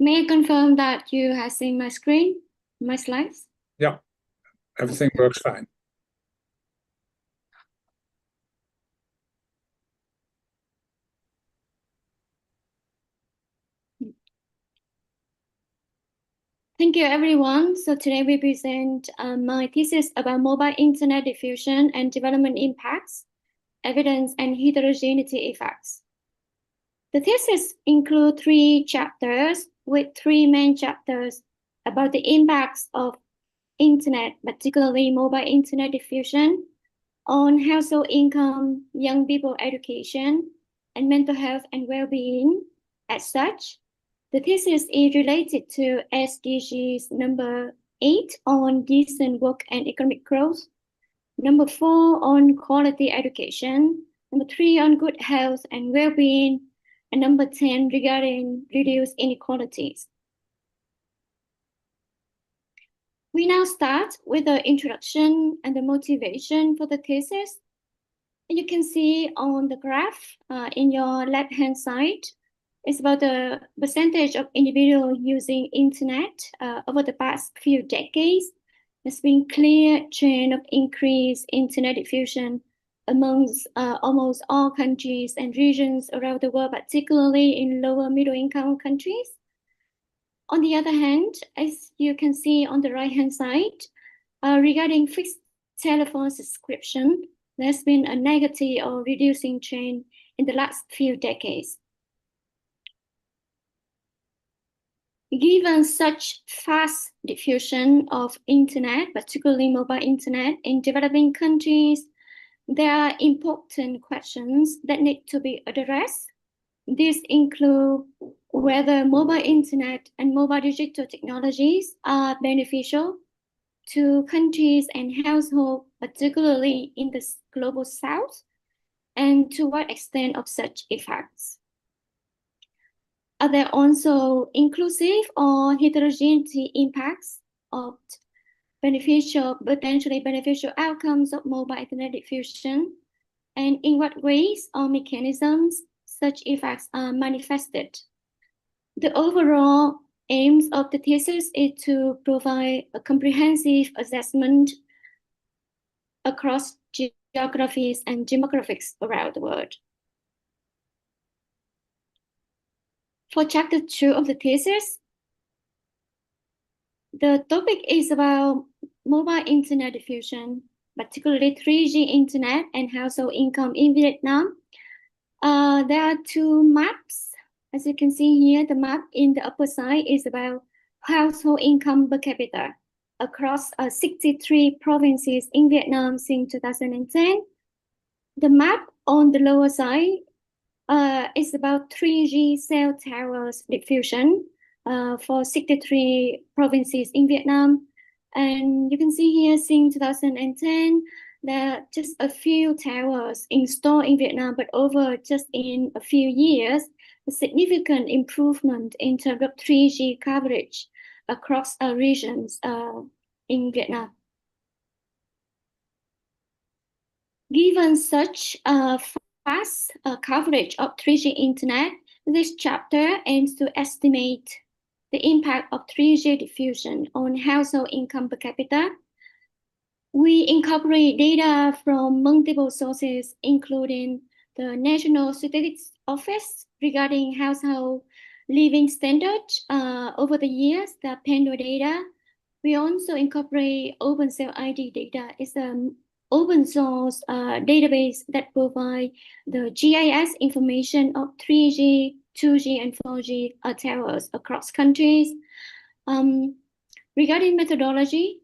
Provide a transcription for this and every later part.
May I confirm that you have seen my screen, my slides? Yeah, everything works fine. Thank you, everyone. So today we present my thesis about mobile internet diffusion and development impacts, evidence, and heterogeneity effects. The thesis includes 3 chapters with 3 main chapters about the impacts of internet, particularly mobile internet diffusion, on household income, young people education, and mental health and well-being. As such, the thesis is related to SDGs number 8 on decent work and economic growth, number 4 on quality education, number 3 on good health and well-being, and number 10 regarding reduced inequalities. We now start with the introduction and the motivation for the thesis. You can see on the graph in your left-hand side, it's about the percentage of individuals using internet over the past few decades. There's been clear trend of increased internet diffusion amongst almost all countries and regions around the world, particularly in lower middle income countries. On the other hand, as you can see on the right-hand side, regarding fixed telephone subscription, there's been a negative or reducing trend in the last few decades. Given such fast diffusion of internet, particularly mobile internet in developing countries, there are important questions that need to be addressed. These include whether mobile internet and mobile digital technologies are beneficial to countries and households, particularly in the global south, and to what extent of such effects. Are there also inclusive or heterogeneity impacts of potentially beneficial outcomes of mobile internet diffusion? And in what ways or mechanisms such effects are manifested? The overall aims of the thesis is to provide a comprehensive assessment across geographies and demographics around the world. For chapter 2 of the thesis, the topic is about mobile internet diffusion, particularly 3G internet and household income in Vietnam. There are 2 maps. As you can see here, the map in the upper side is about household income per capita across 63 provinces in Vietnam since 2010. The map on the lower side is about 3G cell towers diffusion for 63 provinces in Vietnam. And you can see here since 2010, there are just a few towers installed in Vietnam, but over just in a few years, a significant improvement in terms of 3G coverage across regions in Vietnam. Given such fast coverage of 3G internet, this chapter aims to estimate the impact of 3G diffusion on household income per capita. We incorporate data from multiple sources, including the National Statistics Office regarding household living standards over the years, the PANDO data. We also incorporate OpenCellID data. It's an open source database that provides the GIS information of 3G, 2G, and 4G towers across countries. Regarding methodology,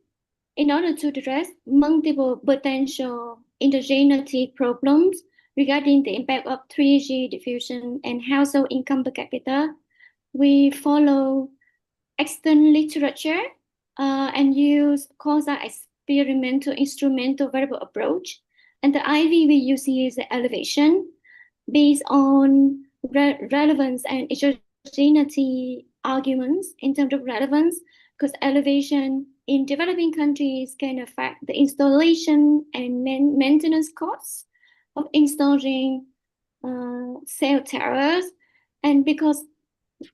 in order to address multiple potential heterogeneity problems regarding the impact of 3G diffusion and household income per capita, we follow external literature and use quasi-experimental instrumental variable approach. And the IV we use here is the elevation based on relevance and heterogeneity arguments in terms of relevance, because elevation in developing countries can affect the installation and maintenance costs of installing cell towers. And because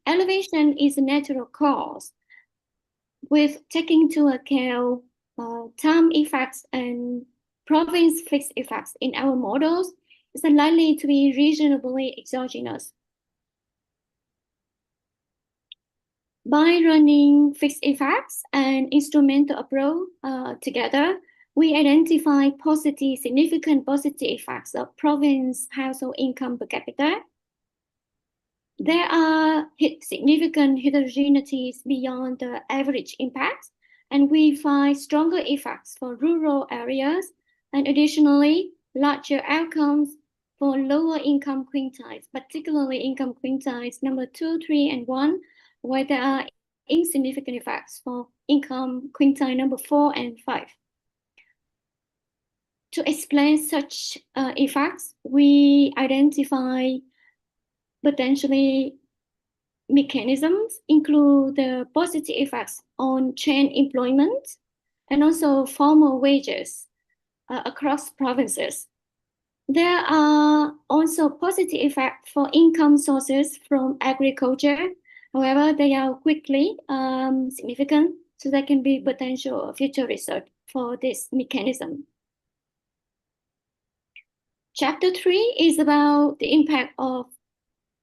Elevation is a natural cause with taking into account time effects and province fixed effects in our models. It's unlikely to be reasonably exogenous. By running fixed effects and instrumental approach together, we identify significant positive effects of province household income per capita. There are significant heterogeneities beyond the average impacts, and we find stronger effects for rural areas, and additionally, larger outcomes for lower income quintiles, particularly income quintiles number 2, 3, and 1, where there are insignificant effects for income quintile number 4 and 5. To explain such effects, we identify potentially mechanisms include the positive effects on chain employment and also formal wages across provinces. There are also positive effects for income sources from agriculture. However, they are quickly significant, so there can be potential future research for this mechanism. Chapter 3 is about the impact of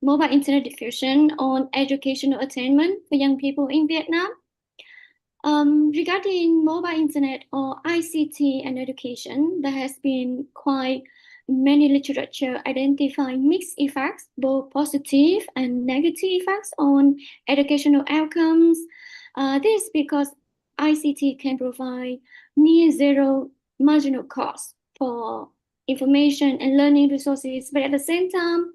mobile internet diffusion on educational attainment for young people in Vietnam. Regarding mobile internet or ICT and education, there has been quite many literature identifying mixed effects, both positive and negative effects on educational outcomes. This is because ICT can provide near zero marginal cost for information and learning resources, but at the same time,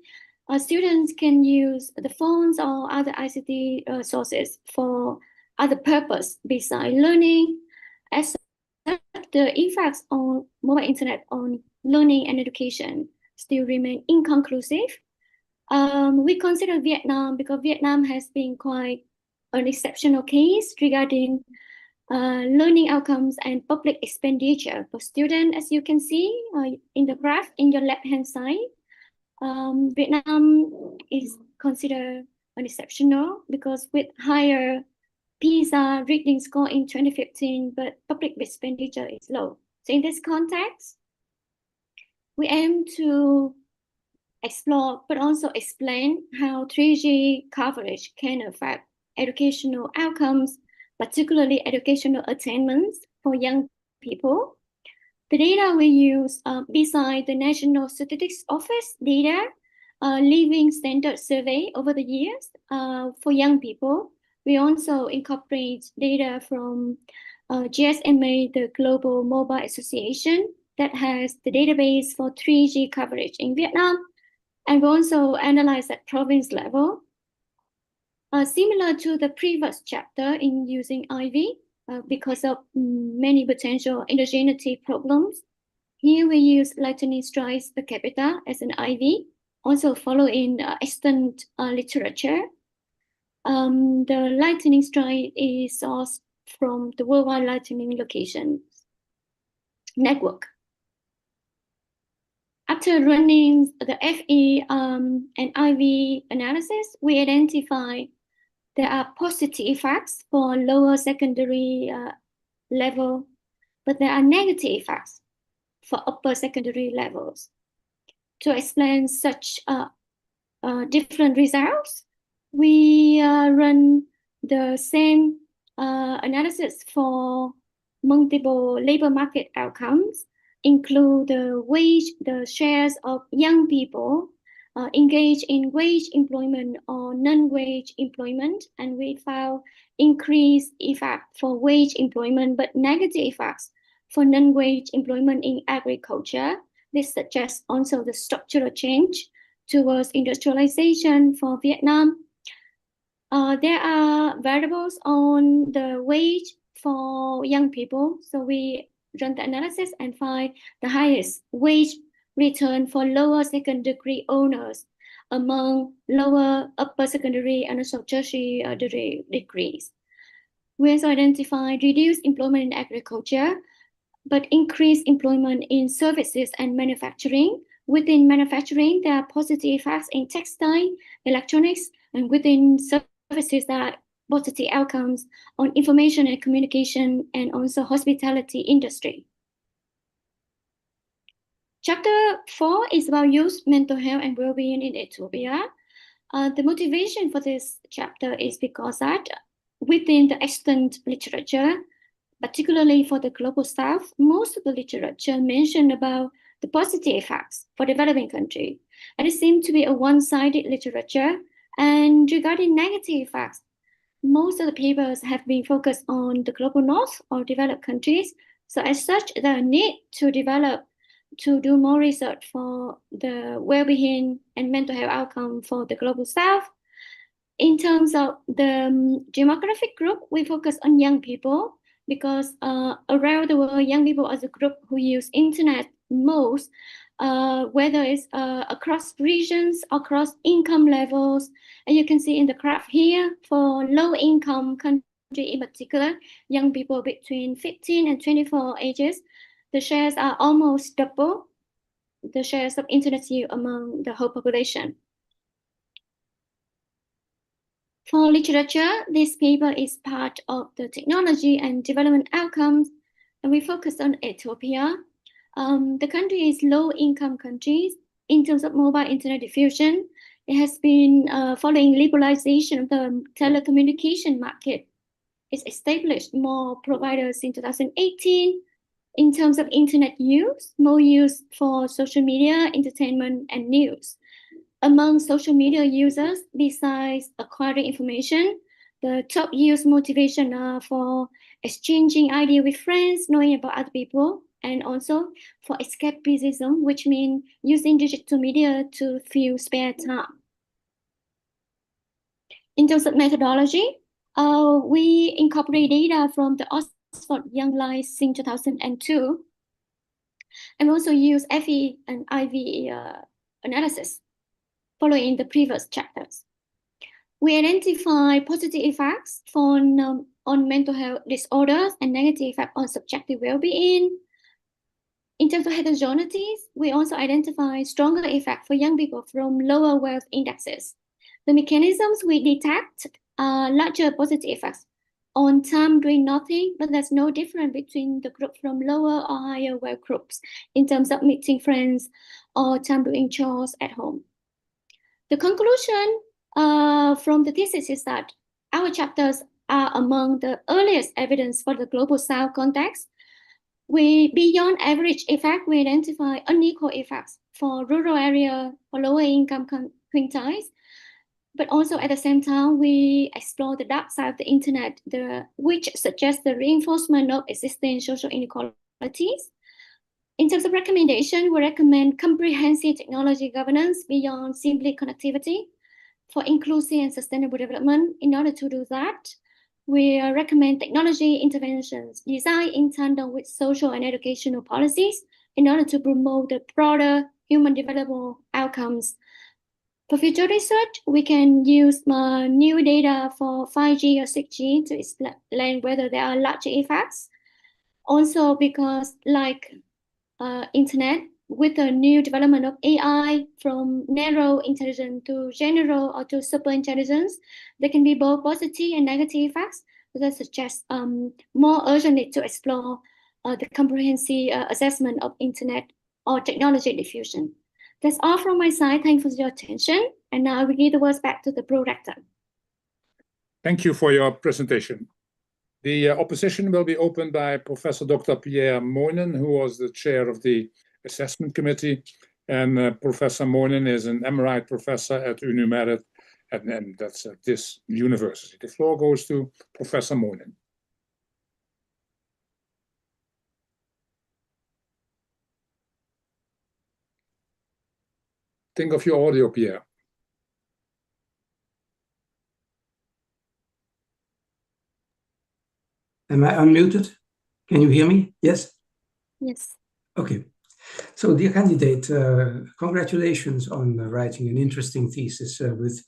students can use the phones or other ICT sources for other purpose besides learning. As such, the effects on mobile internet on learning and education still remain inconclusive. We consider Vietnam because Vietnam has been quite an exceptional case regarding learning outcomes and public expenditure for students, as you can see in the graph in your left-hand side. Vietnam is considered an exceptional because with higher PISA reading score in 2015, but public expenditure is low. So in this context, we aim to explore, but also explain how 3G coverage can affect educational outcomes, particularly educational attainments for young people. The data we use beside the National Statistics Office data, living standard survey over the years for young people. We also incorporate data from GSMA, the Global Mobile Association, that has the database for 3G coverage in Vietnam. And we also analyze at province level. Similar to the previous chapter in using IV, because of many potential heterogeneity problems. Here we use lightning strikes per capita as an IV, also following extant literature. The lightning strike is sourced from the Worldwide Lightning Locations Network. After running the FE and IV analysis, we identify there are positive effects for lower secondary level, but there are negative effects for upper secondary levels. To explain such different results, we run the same analysis for multiple labor market outcomes, include the shares of young people engaged in wage employment or non-wage employment, and we found increased effect for wage employment, but negative effects for non-wage employment in agriculture. This suggests also the structural change towards industrialization for Vietnam. There are variables on the wage for young people, so we run the analysis and find the highest wage return for lower secondary owners among lower upper secondary and also tertiary degrees. We also identified reduced employment in agriculture, but increased employment in services and manufacturing. Within manufacturing, there are positive effects in textile, electronics, and within services that positive outcomes on information and communication and also hospitality industry. Chapter 4 is about youth mental health and well-being in Ethiopia. The motivation for this chapter is because that within the extant literature, particularly for the global south, most of the literature mentioned about the positive effects for developing countries. And it seems to be a one-sided literature. And regarding negative effects, most of the papers have been focused on the global north or developed countries. So as such, the need to do more research for the well-being and mental health outcome for the global south. In terms of the demographic group, we focus on young people because around the world, young people are the group who use internet most, whether it's across regions, across income levels. And you can see in the graph here, for low-income country in particular, young people between 15 and 24 ages, the shares are almost double the shares of internet use among the whole population. For literature, this paper is part of the technology and development outcomes, and we focus on Ethiopia. The country is low-income country in terms of mobile internet diffusion. It has been following liberalization of the telecommunication market. It's established more providers in 2018. In terms of internet use, more use for social media, entertainment, and news. Among social media users, besides acquiring information, the top use motivation are for exchanging ideas with friends, knowing about other people, and also for escapism, which means using digital media to fill spare time. In terms of methodology, we incorporate data from the Oxford Young Lives in 2002, and also use FE and IV analysis following the previous chapters. We identify positive effects on mental health disorders and negative effects on subjective well-being. In terms of heterogeneities, we also identify stronger effects for young people from lower wealth indexes. The mechanisms we detect are larger positive effects on time doing nothing, but there's no difference between the group from lower or higher wealth groups in terms of meeting friends or time doing chores at home. The conclusion from the thesis is that our chapters are among the earliest evidence for the global south context. Beyond average effect, we identify unequal effects for rural area, for lower income quintiles, but also at the same time, we explore the dark side of the internet, which suggests the reinforcement of existing social inequalities. In terms of recommendation, we recommend comprehensive technology governance beyond simply connectivity for inclusive and sustainable development. In order to do that, we recommend technology interventions designed in tandem with social and educational policies in order to promote the broader human development outcomes. For future research, we can use new data for 5G or 6G to explain whether there are larger effects. Also, because like internet, with the new development of AI from narrow intelligence to general or to super intelligence, there can be both positive and negative effects. So that suggests more urgent need to explore the comprehensive assessment of internet or technology diffusion. That's all from my side. Thanks for your attention. And now I will give the words back to the pro-rector. Thank you for your presentation. The opposition will be opened by Professor Dr. Pierre Moynen, who was the chair of the assessment committee. And Professor Moynen is an emerite professor at UniMerit, and that's at this university. The floor goes to Professor Moynen. Think of your audio, Pierre. Am I unmuted? Can you hear me? Yes? Yes. Okay. So, dear candidate, congratulations on writing an interesting thesis with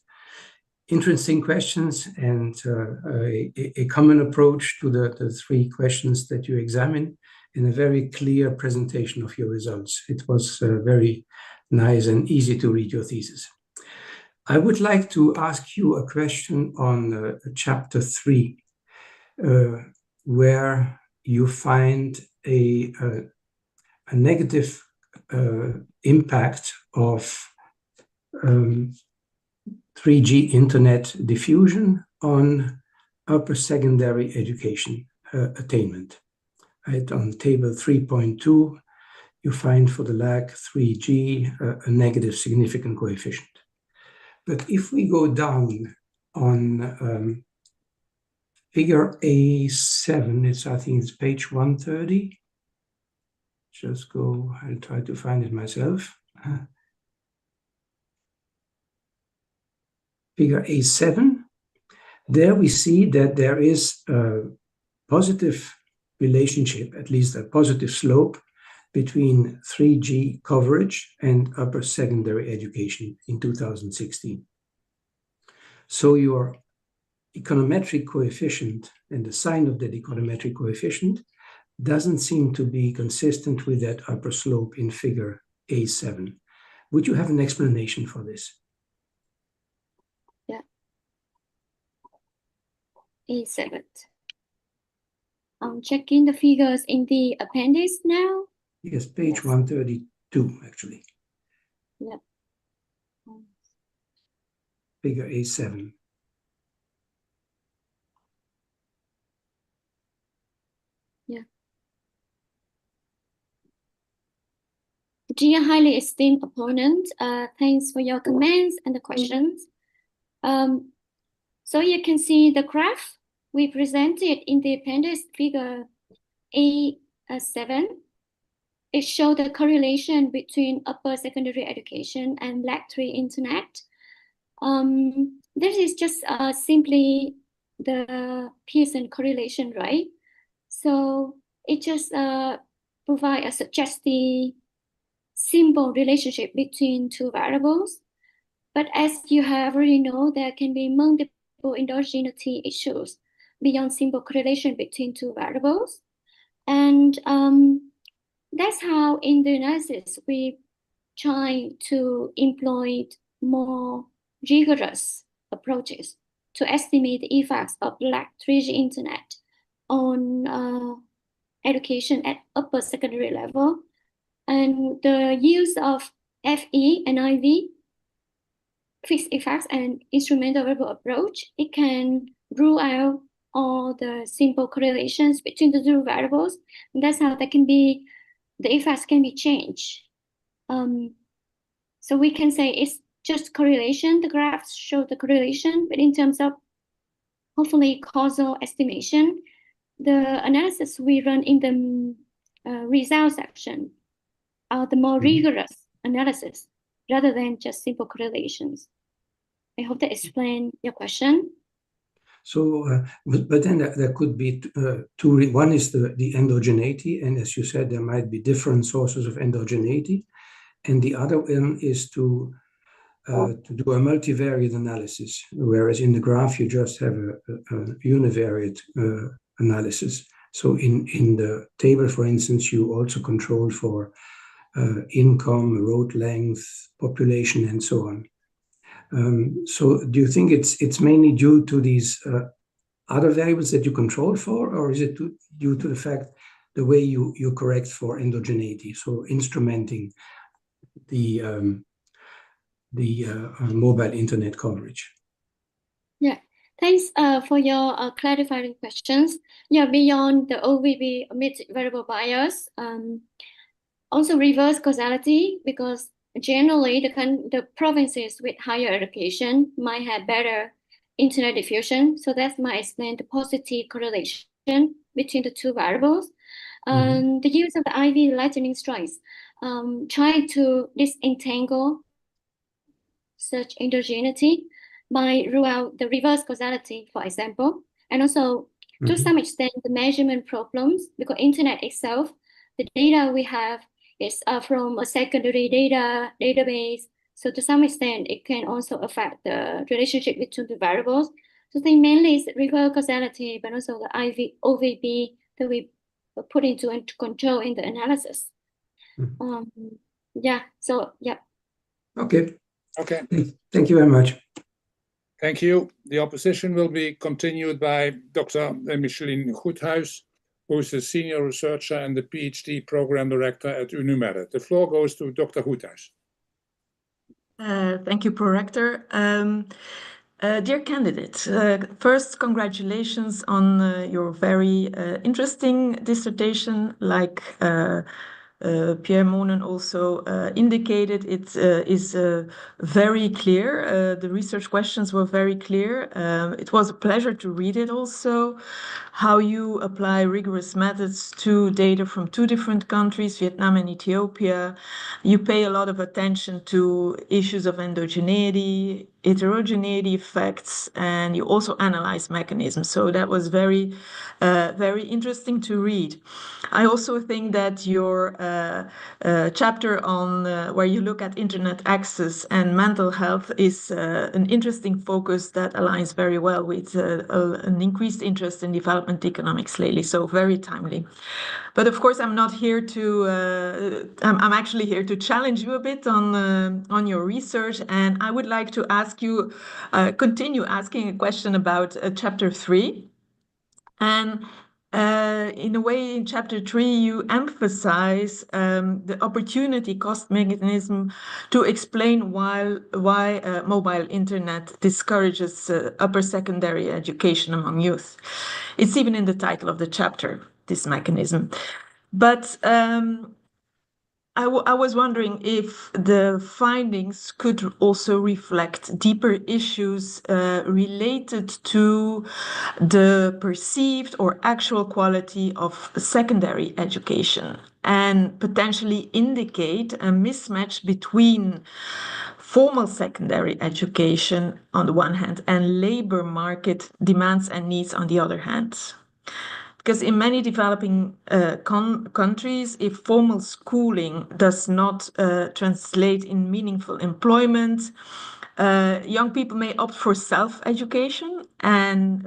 interesting questions and a common approach to the three questions that you examine, and a very clear presentation of your results. It was very nice and easy to read your thesis. I would like to ask you a question on chapter 3, where you find a negative impact of 3G internet diffusion on upper secondary education attainment. Right, on table 3.2, you find for the LAC 3G a negative significant coefficient. But if we go down on figure A7, I think it's page 130. Just go, I'll try to find it myself. Figure A7, there we see that there is a positive relationship, at least a positive slope, between 3G coverage and upper secondary education in 2016. So your econometric coefficient and the sign of that econometric coefficient doesn't seem to be consistent with that upper slope in figure A7. Would you have an explanation for this? Yeah. A7. I'm checking the figures in the appendix now. Yes, page 132, actually. Yeah. Figure A7. Yeah. Dear highly esteemed opponent, thanks for your comments and the questions. So you can see the graph we presented in the appendix figure A7. It shows the correlation between upper secondary education and Black 3 internet. This is just simply the Pearson correlation, right? So it just provides a suggestive simple relationship between two variables. But as you have already know, there can be multiple endogeneity issues beyond simple correlation between two variables. And that's how in the analysis we try to employ more rigorous approaches to estimate the effects of Black 3G internet on education at upper secondary level. And the use of FE and IV, fixed effects and instrumental variable approach, it can rule out all the simple correlations between the two variables. And that's how they can be, the effects can be changed. So we can say it's just correlation. The graphs show the correlation, but in terms of hopefully causal estimation, the analysis we run in the result section are the more rigorous analysis rather than just simple correlations. I hope that explains your question. So, but then there could be two. One is the endogeneity, and as you said, there might be different sources of endogeneity, and the other one is to do a multivariate analysis, whereas in the graph you just have a univariate analysis. So in the table, for instance, you also control for income, road length, population, and so on. So do you think it's mainly due to these other variables that you control for, or is it due to the fact the way you correct for endogeneity, so instrumenting the mobile internet coverage? Yeah, thanks for your clarifying questions. Yeah, beyond the OVB omitted variable bias, also reverse causality, because generally the provinces with higher education might have better internet diffusion. So that might explain the positive correlation between the two variables. The use of the IV lightning strikes try to disentangle such endogeneity by rule out the reverse causality, for example, and also to some extent the measurement problems, because internet itself, the data we have is from a secondary database. So to some extent, it can also affect the relationship between the variables. So I think mainly it's reverse causality, but also the IV OVB that we put into control in the analysis. Yeah. So yeah. Okay. Okay. Thank you very much. Thank you. The opposition will be continued by Dr. Micheline Goedhuis, who is a senior researcher and the PhD program director at UNUMED. The floor goes to Dr. Goedhuis. Thank you, Prorector. Dear candidate, first, congratulations on your very interesting dissertation. Like Pierre Monen also indicated, it is very clear. The research questions were very clear. It was a pleasure to read it also. How you apply rigorous methods to data from two different countries, Vietnam and Ethiopia. You pay a lot of attention to issues of endogeneity, heterogeneity effects, and you also analyze mechanisms. So that was very interesting to read. I also think that your chapter on where you look at internet access and mental health is an interesting focus that aligns very well with an increased interest in development economics lately. So very timely. But of course, I'm not here to. I'm actually here to challenge you a bit on your research, and I would like to ask you, continue asking a question about chapter 3, and in a way, in chapter 3, you emphasize the opportunity cost mechanism to explain why mobile internet discourages upper secondary education among youth. It's even in the title of the chapter, this mechanism. But I was wondering if the findings could also reflect deeper issues related to the perceived or actual quality of secondary education and potentially indicate a mismatch between formal secondary education on the one hand and labor market demands and needs on the other hand. Because in many developing countries, if formal schooling does not translate in meaningful employment, young people may opt for self-education, and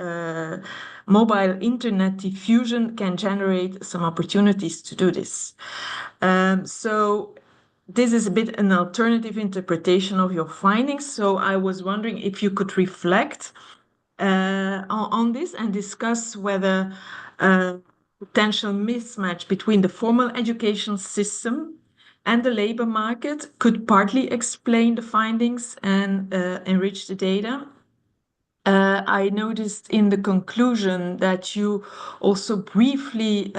mobile internet diffusion can generate some opportunities to do this. So this is a bit an alternative interpretation of your findings. So I was wondering if you could reflect on this and discuss whether potential mismatch between the formal education system and the labor market could partly explain the findings and enrich the data. I noticed in the conclusion that you also briefly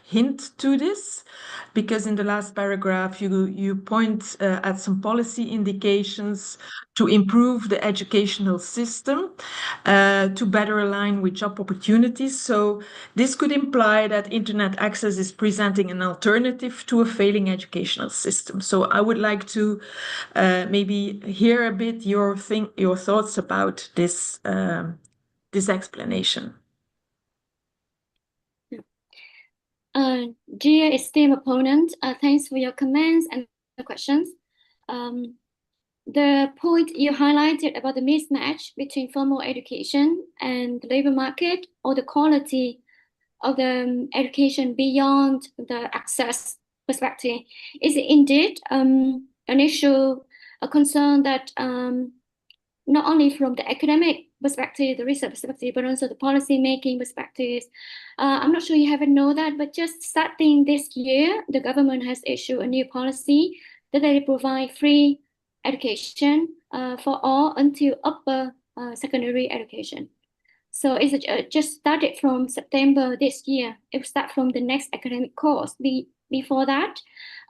hint to this, because in the last paragraph you point at some policy indications to improve the educational system to better align with job opportunities. So this could imply that internet access is presenting an alternative to a failing educational system. So I would like to maybe hear a bit your thoughts about this explanation. Dear esteemed opponent, thanks for your comments and the questions. The point you highlighted about the mismatch between formal education and the labor market, or the quality of the education beyond the access perspective, is indeed an issue, a concern that not only from the academic perspective, the research perspective, but also the policy making perspectives. I'm not sure you haven't known that, but just starting this year, the government has issued a new policy that they provide free education for all until upper secondary education. So it's just started from September this year. It will start from the next academic course. Before that,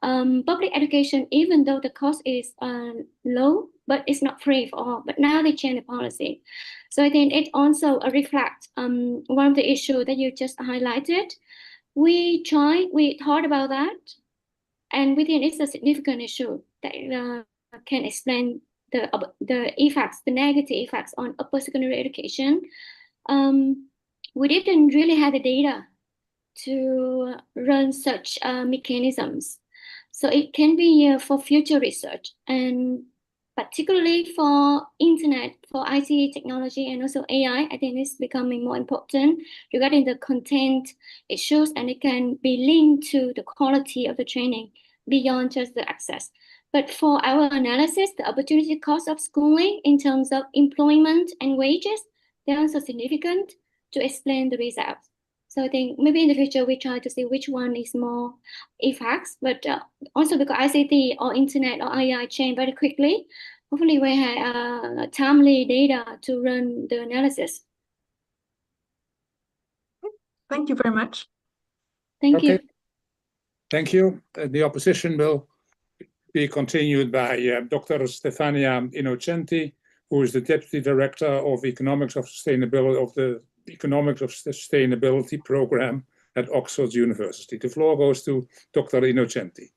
public education, even though the cost is low, but it's not free for all. But now they change the policy. So I think it also reflects one of the issues that you just highlighted. We thought about that, and we think it's a significant issue that can explain the effects, the negative effects on upper secondary education. We didn't really have the data to run such mechanisms. So it can be for future research, and particularly for internet, for ICT technology, and also AI, I think it's becoming more important regarding the content issues, and it can be linked to the quality of the training beyond just the access. But for our analysis, the opportunity cost of schooling in terms of employment and wages, they're also significant to explain the results. So I think maybe in the future, we try to see which one is more effects, but also because ICT or internet or AI change very quickly, hopefully we have timely data to run the analysis. Thank you very much. Thank you. Thank you. The opposition will be continued by Dr. Stefania Innocenti, who is the Deputy Director of Economics of Sustainability of the Economics of Sustainability Program at Oxford University. The floor goes to Dr. Innocenti.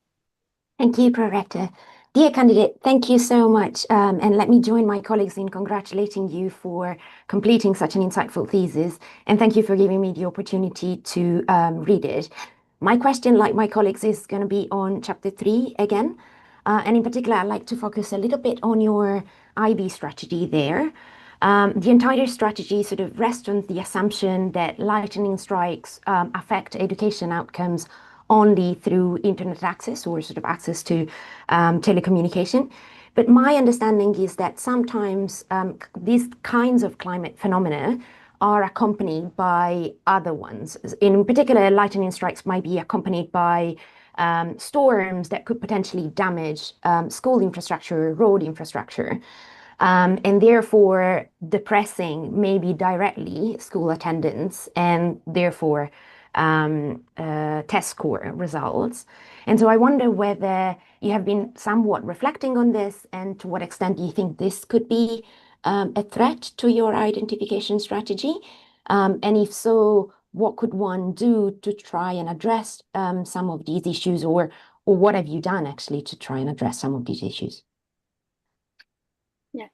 Thank you, Prorector. Dear candidate, thank you so much. And let me join my colleagues in congratulating you for completing such an insightful thesis. And thank you for giving me the opportunity to read it. My question, like my colleagues, is going to be on chapter 3 again. And in particular, I'd like to focus a little bit on your IB strategy there. The entire strategy sort of rests on the assumption that lightning strikes affect education outcomes only through internet access or sort of access to telecommunication. But my understanding is that sometimes these kinds of climate phenomena are accompanied by other ones. In particular, lightning strikes might be accompanied by storms that could potentially damage school infrastructure, road infrastructure, and therefore depressing maybe directly school attendance and therefore test score results. And so I wonder whether you have been somewhat reflecting on this and to what extent do you think this could be a threat to your identification strategy? And if so, what could one do to try and address some of these issues, or what have you done actually to try and address some of these issues? Yeah.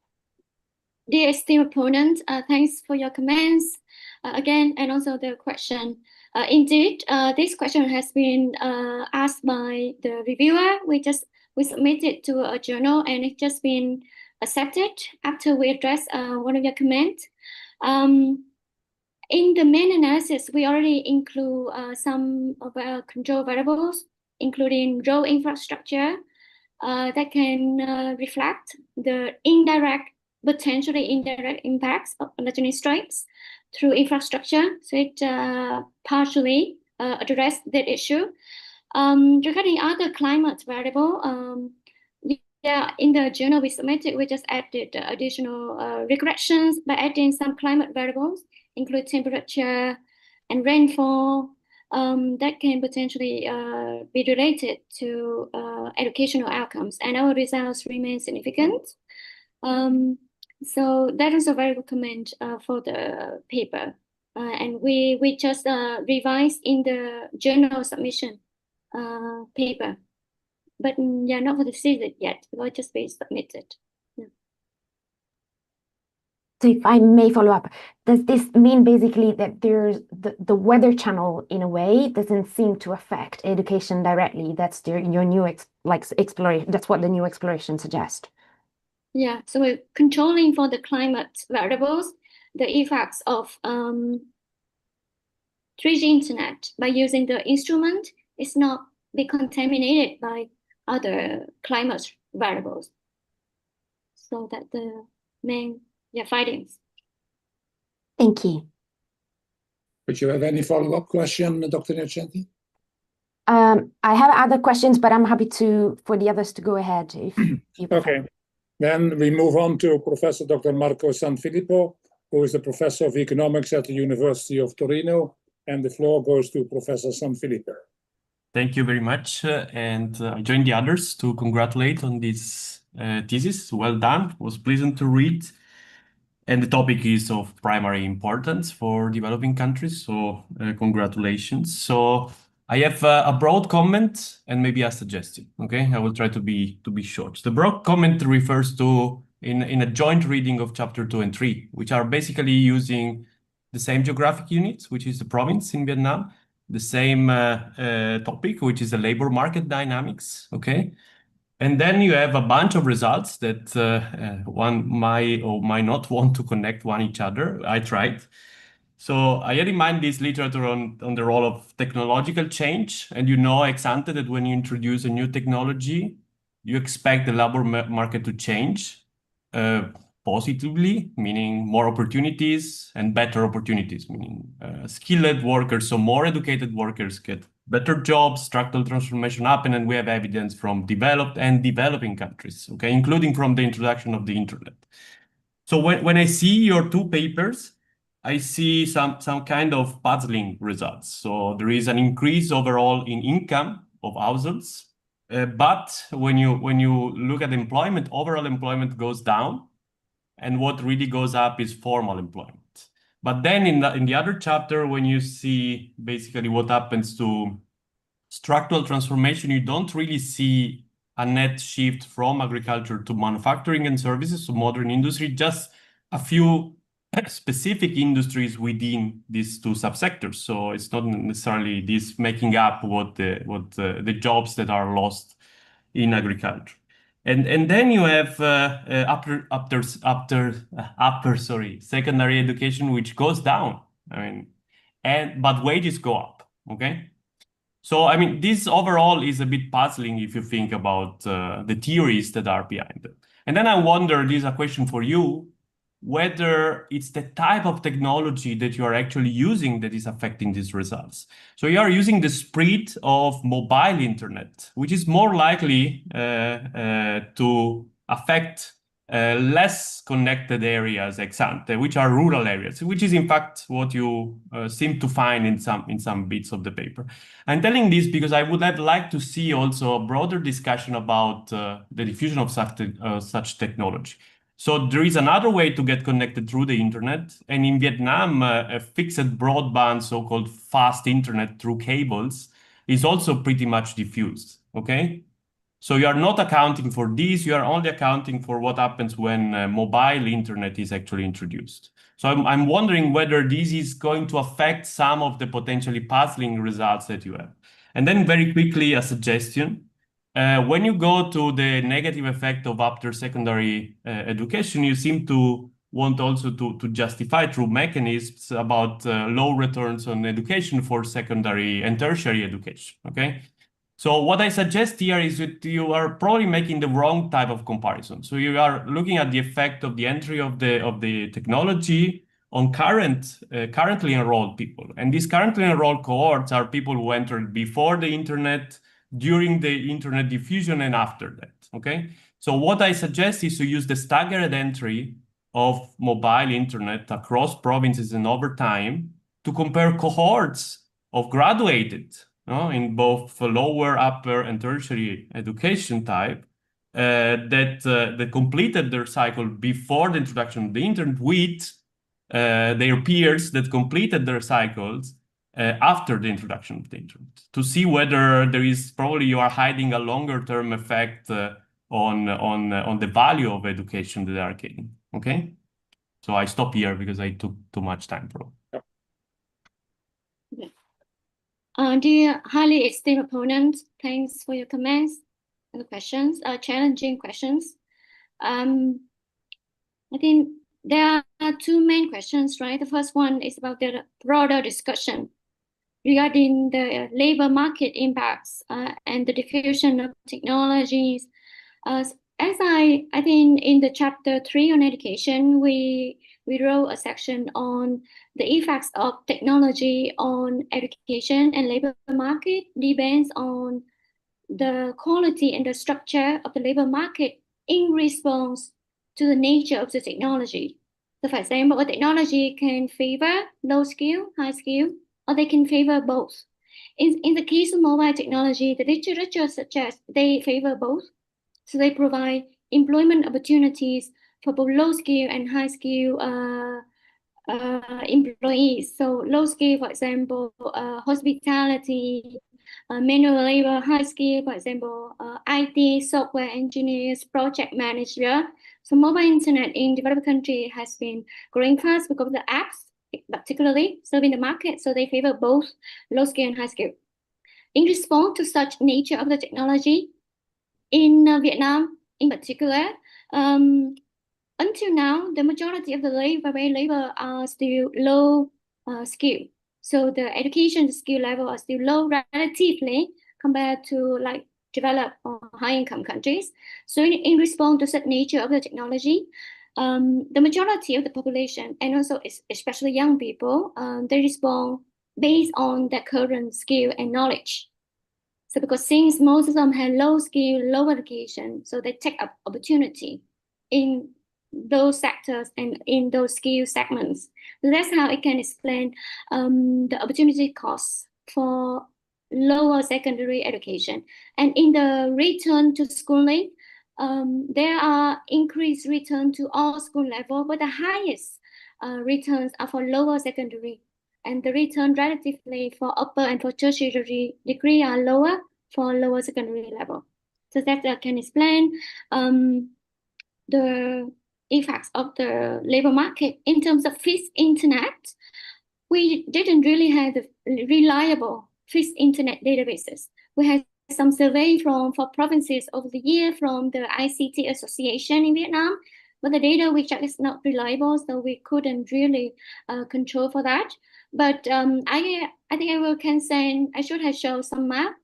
Dear esteemed opponent, thanks for your comments again, and also the question. Indeed, this question has been asked by the reviewer. We submitted to a journal and it's just been accepted after we address one of your comments. In the main analysis, we already include some of our control variables, including road infrastructure that can reflect the potentially indirect impacts of lightning strikes through infrastructure. So it partially addressed that issue. Regarding other climate variable, yeah, in the journal we submitted, we just added additional regressions by adding some climate variables, include temperature and rainfall, that can potentially be related to educational outcomes, and our results remain significant. So that is a very good comment for the paper, and we just revised in the journal submission paper, but yeah, not for the thesis yet, because it just been submitted. So if I may follow up, does this mean basically that there's the weather channel in a way doesn't seem to affect education directly? That's your new exploration. That's what the new exploration suggests. Yeah, so we're controlling for the climate variables, the effects of 3G internet by using the instrument is not be contaminated by other climate variables. So that the main findings. Thank you. Would you have any follow-up question, Dr. Innocenti? I have other questions, but I'm happy for the others to go ahead if you prefer. Okay. Then we move on to Professor Dr. Marco Sanfilippo, who is the Professor of Economics at the University of Torino, and the floor goes to Professor Sanfilippo. Thank you very much, and I join the others to congratulate on this thesis. Well done, it was pleasant to read, and the topic is of primary importance for developing countries, so congratulations. So I have a broad comment and maybe a suggestion. Okay, I will try to be short. The broad comment refers to in a joint reading of chapter 2 and 3, which are basically using the same geographic units, which is the province in Vietnam, the same topic, which is the labor market dynamics. Okay, and then you have a bunch of results that one might or might not want to connect each other. I tried. So I had in mind this literature on the role of technological change. And you know ex ante that when you introduce a new technology, you expect the labor market to change positively, meaning more opportunities, and better opportunities, meaning skilled workers, so more educated workers get better jobs, structural transformation happen, and we have evidence from developed and developing countries, okay, including from the introduction of the internet. So when I see your two papers, I see some kind of puzzling results. So there is an increase overall in income of households, but when you look at employment, overall employment goes down, and what really goes up is formal employment. But then in the other chapter, when you see basically what happens to structural transformation, you don't really see a net shift from agriculture to manufacturing and services, so modern industry, just a few specific industries within these two subsectors. So it's not necessarily this making up what the jobs that are lost in agriculture. And then you have secondary education, which goes down. I mean, but wages go up. Okay. So, I mean, this overall is a bit puzzling if you think about the theories that are behind it. And then I wonder, this is a question for you, whether it's the type of technology that you are actually using that is affecting these results. So you are using the spread of mobile internet, which is more likely to affect less connected areas ex ante, which are rural areas, which is in fact what you seem to find in some bits of the paper. I'm telling this because I would have liked to see also a broader discussion about the diffusion of such technology. So there is another way to get connected through the internet, and in Vietnam, a fixed broadband, so-called fast internet through cables, is also pretty much diffused. Okay. So you are not accounting for this, you are only accounting for what happens when mobile internet is actually introduced. So I'm wondering whether this is going to affect some of the potentially puzzling results that you have. And then very quickly, a suggestion. When you go to the negative effect of after secondary education, you seem to want also to justify through mechanisms about low returns on education for secondary and tertiary education, okay? So what I suggest here is that you are probably making the wrong type of comparison. So you are looking at the effect of the entry of the technology on currently enrolled people. And these currently enrolled cohorts are people who entered before the internet, during the internet diffusion, and after that, okay? So what I suggest is to use the staggered entry of mobile internet across provinces and over time to compare cohorts of graduated in both lower, upper, and tertiary education type that completed their cycle before the introduction of the internet with their peers that completed their cycles after the introduction of the internet, to see whether there is probably you are hiding a longer term effect on the value of education that they are getting. Okay, so I stop here because I took too much time, bro. Dear highly esteemed opponents, thanks for your comments and questions, challenging questions. I think there are two main questions, right? The first one is about the broader discussion regarding the labor market impacts and the diffusion of technologies. As I think in the chapter 3 on education, we wrote a section on the effects of technology on education and labor market depends on the quality and the structure of the labor market in response to the nature of the technology. So for example, a technology can favor low skill, high skill, or they can favor both. In the case of mobile technology, the literature suggests they favor both. So they provide employment opportunities for both low skill and high skill employees. So low skill, for example, hospitality, manual labor, high skill, for example, IT, software engineers, project manager. So mobile internet in developed country has been growing fast because of the apps, particularly serving the market. So they favor both low skill and high skill. In response to such nature of the technology, in Vietnam in particular, until now, the majority of the labor are still low skill. So the education skill level are still low relatively compared to like developed or high-income countries. So in response to such nature of the technology, the majority of the population, and also especially young people, they respond based on their current skill and knowledge. So because since most of them have low skill, low education, so they take up opportunity in those sectors and in those skill segments. So that's how it can explain the opportunity costs for lower secondary education. And in the return to schooling, there are increased return to all school level, but the highest returns are for lower secondary. And the return relatively for upper and for tertiary degree are lower for lower secondary level. So that can explain the effects of the labor market. In terms of fixed internet, we didn't really have the reliable fixed internet databases. We had some survey for provinces over the year from the ICT Association in Vietnam, but the data we checked is not reliable, so we couldn't really control for that. But I think I should have shown some map,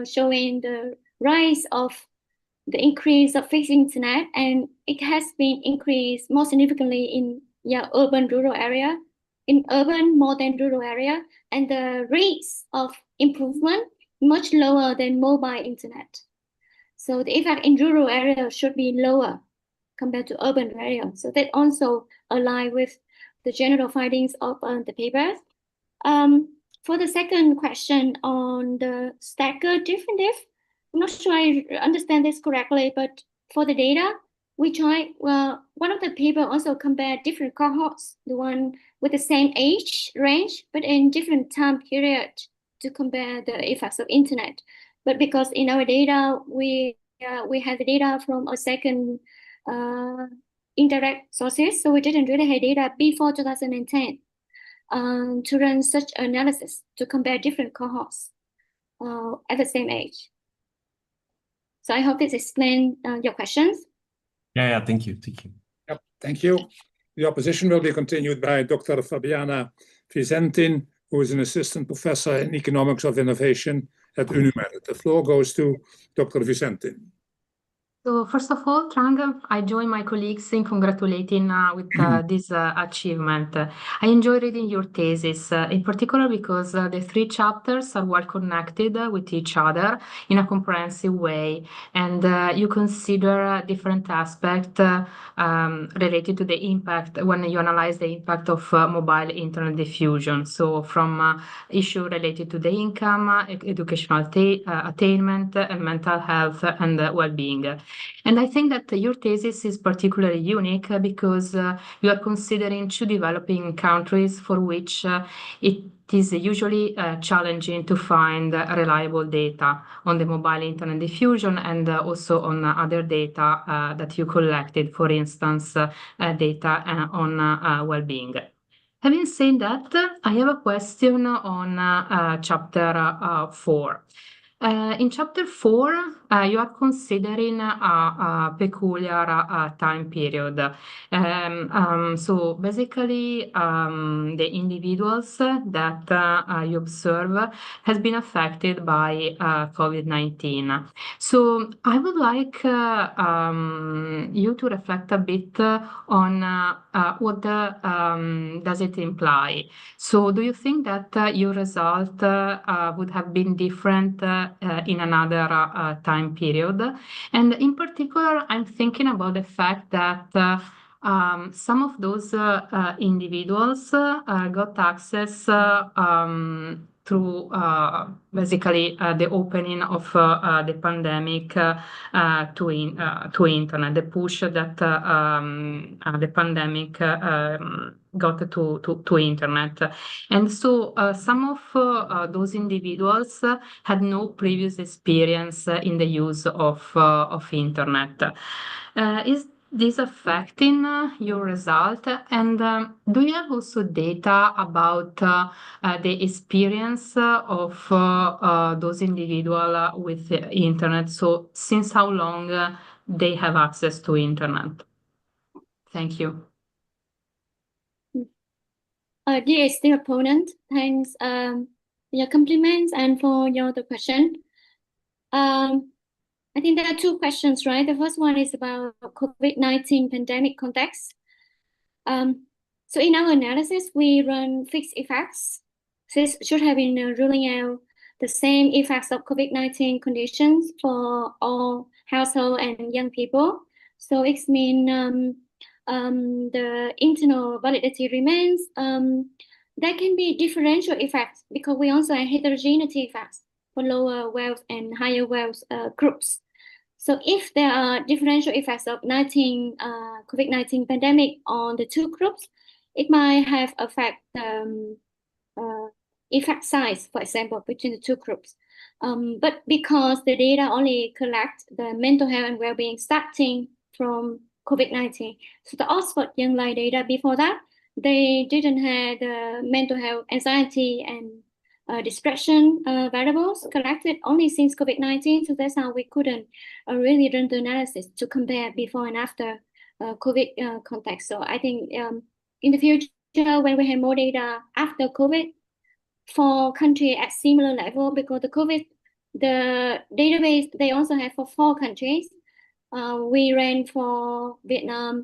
showing the rise of the increase of fixed internet, and it has been increased more significantly in urban rural area, in urban more than rural area, and the rates of improvement much lower than mobile internet. So the effect in rural area should be lower compared to urban area. So that also align with the general findings of the papers. For the second question on the staggered differential, I'm not sure I understand this correctly, but for the data, we try, one of the paper also compared different cohorts, the one with the same age range, but in different time period to compare the effects of internet. But because in our data, we had the data from a second indirect sources, so we didn't really have data before 2010 to run such analysis to compare different cohorts at the same age. So I hope this explains your questions. Yeah, thank you. Yep, thank you. The opposition will be continued by Dr. Fabiana Vicentin, who is an assistant professor in economics of innovation at UniMed. The floor goes to Dr. Vicentin. So first of all, Trang, I join my colleagues in congratulating with this achievement. I enjoy reading your thesis, in particular because the three chapters are well connected with each other in a comprehensive way, and you consider different aspects related to the impact when you analyze the impact of mobile internet diffusion. So from issue related to the income, educational attainment, mental health, and well-being. And I think that your thesis is particularly unique because you are considering two developing countries for which it is usually challenging to find reliable data on the mobile internet diffusion and also on other data that you collected, for instance, data on well-being. Having said that, I have a question on chapter 4. In chapter 4, you are considering a peculiar time period. So basically, the individuals that you observe has been affected by COVID-19. So I would like you to reflect a bit on what does it imply. So do you think that your result would have been different in another time period? And in particular, I'm thinking about the fact that some of those individuals got access through basically the opening of the pandemic to internet, the push that the pandemic got to internet. And so some of those individuals had no previous experience in the use of internet. Is this affecting your result? And do you have also data about the experience of those individuals with the internet? So since how long they have access to internet? Thank you. Dear esteemed opponent, thanks for your compliments and for your question. I think there are two questions, right? The first one is about COVID-19 pandemic context. So in our analysis, we run fixed effects. This should have been ruling out the same effects of COVID-19 conditions for all household and young people. So it's mean the internal validity remains. There can be differential effects because we also have heterogeneity effects for lower wealth and higher wealth groups. So if there are differential effects of COVID-19 pandemic on the two groups, it might have effect effect size, for example, between the two groups. But because the data only collect the mental health and well-being starting from COVID-19, so the Oxford Young Life data before that, they didn't have the mental health, anxiety, and depression variables collected only since COVID-19. So that's how we couldn't really run the analysis to compare before and after COVID context. So I think in the future, when we have more data after COVID for country at similar level, because the database they also have for 4 countries. We ran for Vietnam,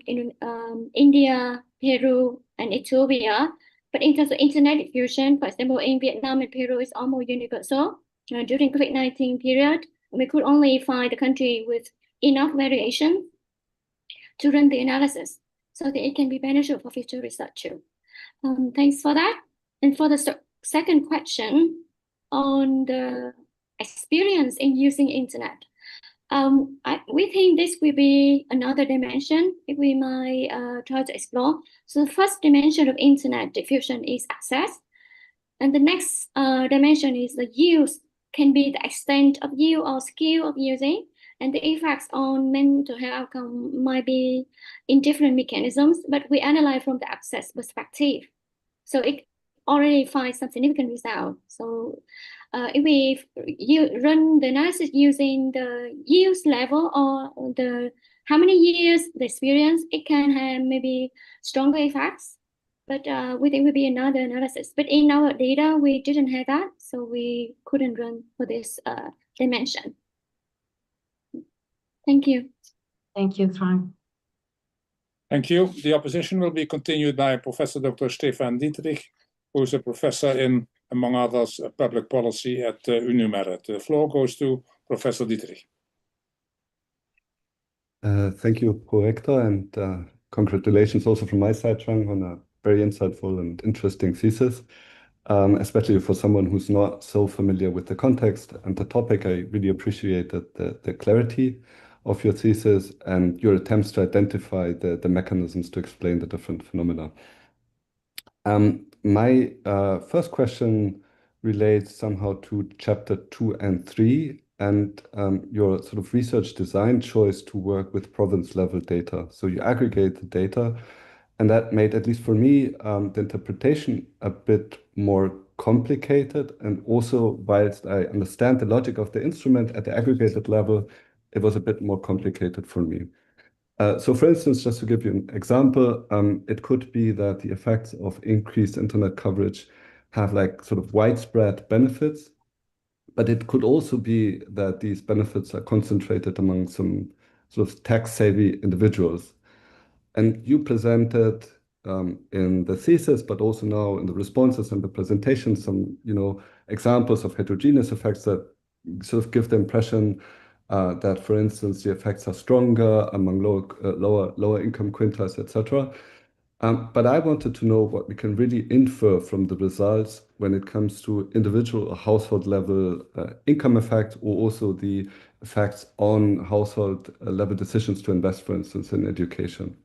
India, Peru, and Ethiopia. But in terms of internet diffusion, for example, in Vietnam and Peru, it's almost universal. During COVID-19 period, we could only find the country with enough variation to run the analysis, so that it can be beneficial for future research too. Thanks for that. And for the second question on the experience in using internet, we think this will be another dimension if we might try to explore. So the first dimension of internet diffusion is access, and the next dimension is the use, can be the extent of use or skill of using, and the effects on mental health outcome might be in different mechanisms, but we analyze from the access perspective. So it already finds some significant result. So if we run the analysis using the use level or the how many years the experience, it can have maybe stronger effects, but we think will be another analysis. But in our data, we didn't have that, so we couldn't run for this dimension. Thank you. Thank you, Trang. Thank you. The opposition will be continued by Professor Dr. Stefan Dietrich, who is a professor in, among others, public policy at UniMerit. The floor goes to Professor Dietrich. Thank you, co-rector, and congratulations also from my side, Trang, on a very insightful and interesting thesis, especially for someone who's not so familiar with the context and the topic. I really appreciated the clarity of your thesis and your attempts to identify the mechanisms to explain the different phenomena. My first question relates somehow to chapter 2 and 3 and your sort of research design choice to work with province level data. So you aggregate the data, and that made, at least for me, the interpretation a bit more complicated. And also, whilst I understand the logic of the instrument at the aggregated level, it was a bit more complicated for me. So for instance, just to give you an example, it could be that the effects of increased internet coverage have like sort of widespread benefits, but it could also be that these benefits are concentrated among some sort of tech-savvy individuals. And you presented in the thesis, but also now in the responses and the presentation, some examples of heterogeneous effects that sort of give the impression that, for instance, the effects are stronger among lower income quintiles, etc. But I wanted to know what we can really infer from the results when it comes to individual or household level income effects, or also the effects on household level decisions to invest, for instance, in education.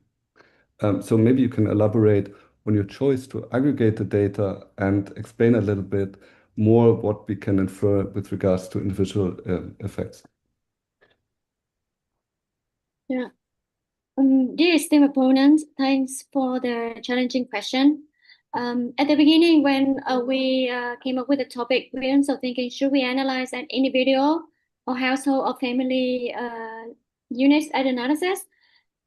So maybe you can elaborate on your choice to aggregate the data and explain a little bit more what we can infer with regards to individual effects. Yeah. Dear esteemed opponents, thanks for the challenging question. At the beginning, when we came up with the topic, we were also thinking, should we analyze an individual or household or family units at analysis?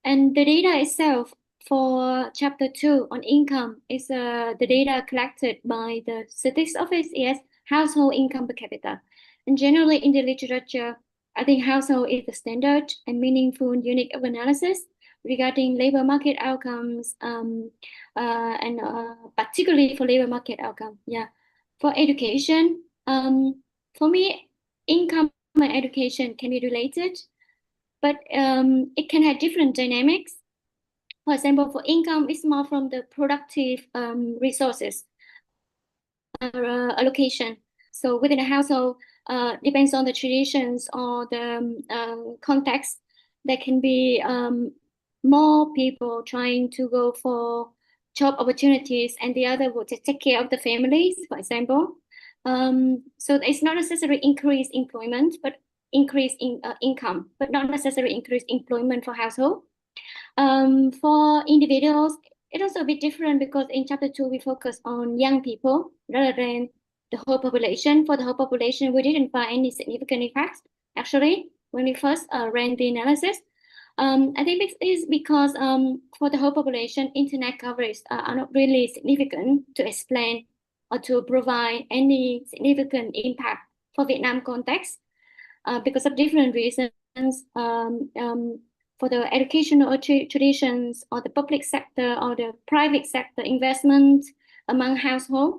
And the data itself for chapter 2 on income is the data collected by the Statistics Office is household income per capita. And generally in the literature, I think household is the standard and meaningful unit of analysis regarding labor market outcomes, and particularly for labor market outcome. Yeah, for education, for me, income and education can be related, but it can have different dynamics. For example, for income, it's more from the productive resources allocation. So within a household, depends on the traditions or the context. There can be more people trying to go for job opportunities, and the other would take care of the families, for example. So it's not necessarily increase employment, but increase in income, but not necessarily increase employment for household. For individuals, it's also a bit different because in chapter 2, we focus on young people rather than the whole population. For the whole population, we didn't find any significant effects, actually, when we first ran the analysis. I think it is because for the whole population, internet coverage are not really significant to explain or to provide any significant impact for Vietnam context because of different reasons. For the educational traditions or the public sector or the private sector investment among households.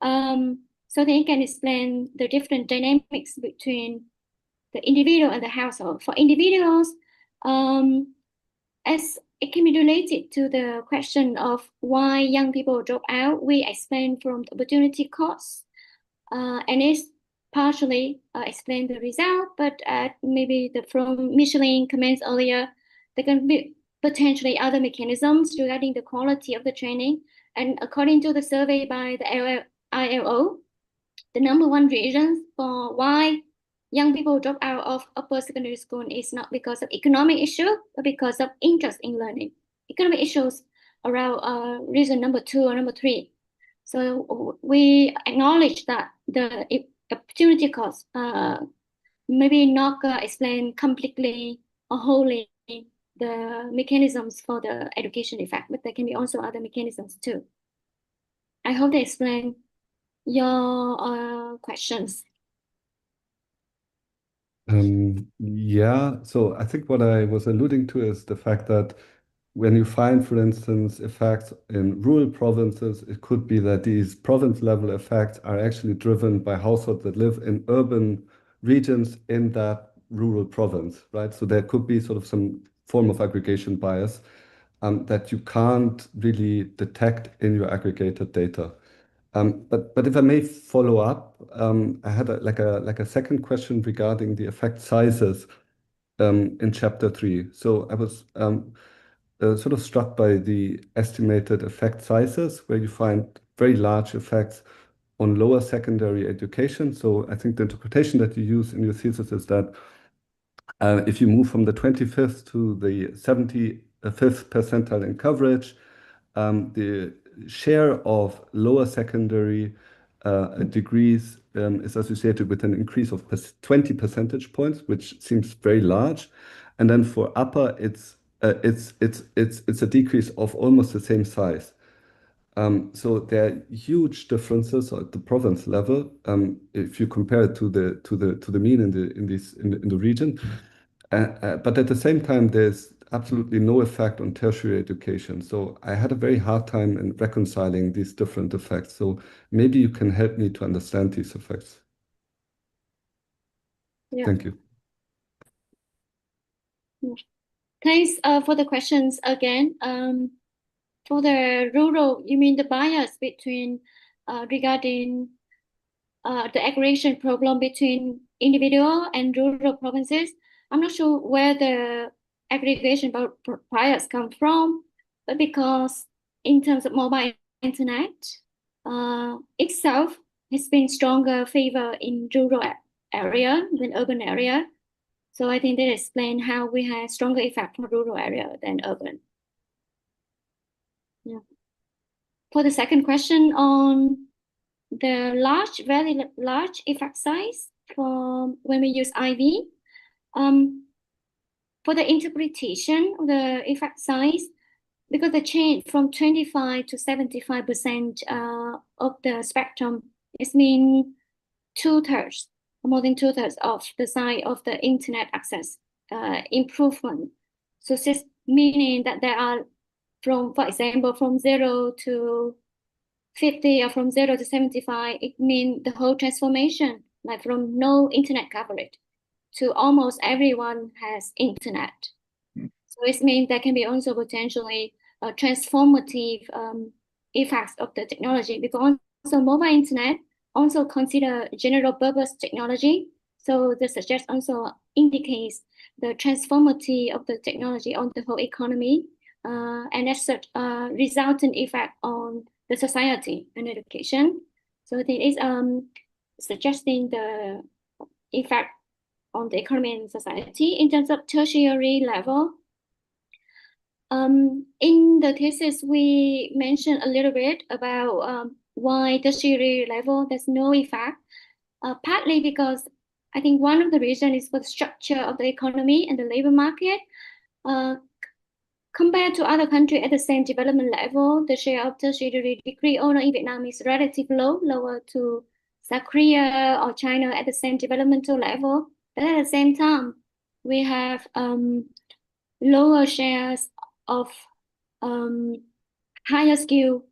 So they can explain the different dynamics between the individual and the household. For individuals, as it can be related to the question of why young people drop out, we explain from the opportunity cost, and it's partially explain the result, but maybe from Michelin comments earlier, there can be potentially other mechanisms regarding the quality of the training. And according to the survey by the ILO, the number one reason for why young people drop out of upper secondary school is not because of economic issue, but because of interest in learning. Economic issues around reason number 2 or number 3. So we acknowledge that the opportunity cost maybe not explain completely or wholly the mechanisms for the education effect, but there can be also other mechanisms too. I hope they explain your questions. Yeah, so I think what I was alluding to is the fact that when you find, for instance, effects in rural provinces, it could be that these province-level effects are actually driven by households that live in urban regions in that rural province, right? So there could be sort of some form of aggregation bias that you can't really detect in your aggregated data. But if I may follow up, I had a second question regarding the effect sizes in chapter 3. So I was sort of struck by the estimated effect sizes, where you find very large effects on lower secondary education. So I think the interpretation that you use in your thesis is that if you move from the 25th to the 75th percentile in coverage, the share of lower secondary degrees is associated with an increase of 20 percentage points, which seems very large. And then for upper, it's a decrease of almost the same size. So there are huge differences at the province level if you compare it to the mean in the region. But at the same time, there's absolutely no effect on tertiary education. So I had a very hard time in reconciling these different effects. So maybe you can help me to understand these effects. Yeah. Thank you. Thanks for the questions again. For the rural, you mean the bias between regarding the aggregation problem between individual and rural provinces? I'm not sure where the aggregation bias come from, but because in terms of mobile internet itself has been stronger favor in rural area than urban area. So I think that explains how we have stronger effect for rural area than urban. Yeah. For the second question on the very large effect size for when we use IV, for the interpretation of the effect size, because the change from 25 to 75% of the spectrum is mean 2/3 more than 2/3 of the size of the internet access improvement. So this meaning that there are for example, from 0 to 50 or from 0 to 75, it means the whole transformation, like from no internet coverage to almost everyone has internet. So it means there can be also potentially a transformative effects of the technology, because also mobile internet also consider general purpose technology. So the suggest also indicates the transformative of the technology on the whole economy, and as such resultant effect on the society and education. So it is suggesting the effect on the economy and society in terms of tertiary level. In the thesis, we mentioned a little bit about why tertiary level there's no effect, partly because I think one of the reasons is for the structure of the economy and the labor market. Compared to other countries at the same development level, the share of tertiary degree owner in Vietnam is relatively low, lower to South Korea or China at the same developmental level. But at the same time, we have lower shares of higher skill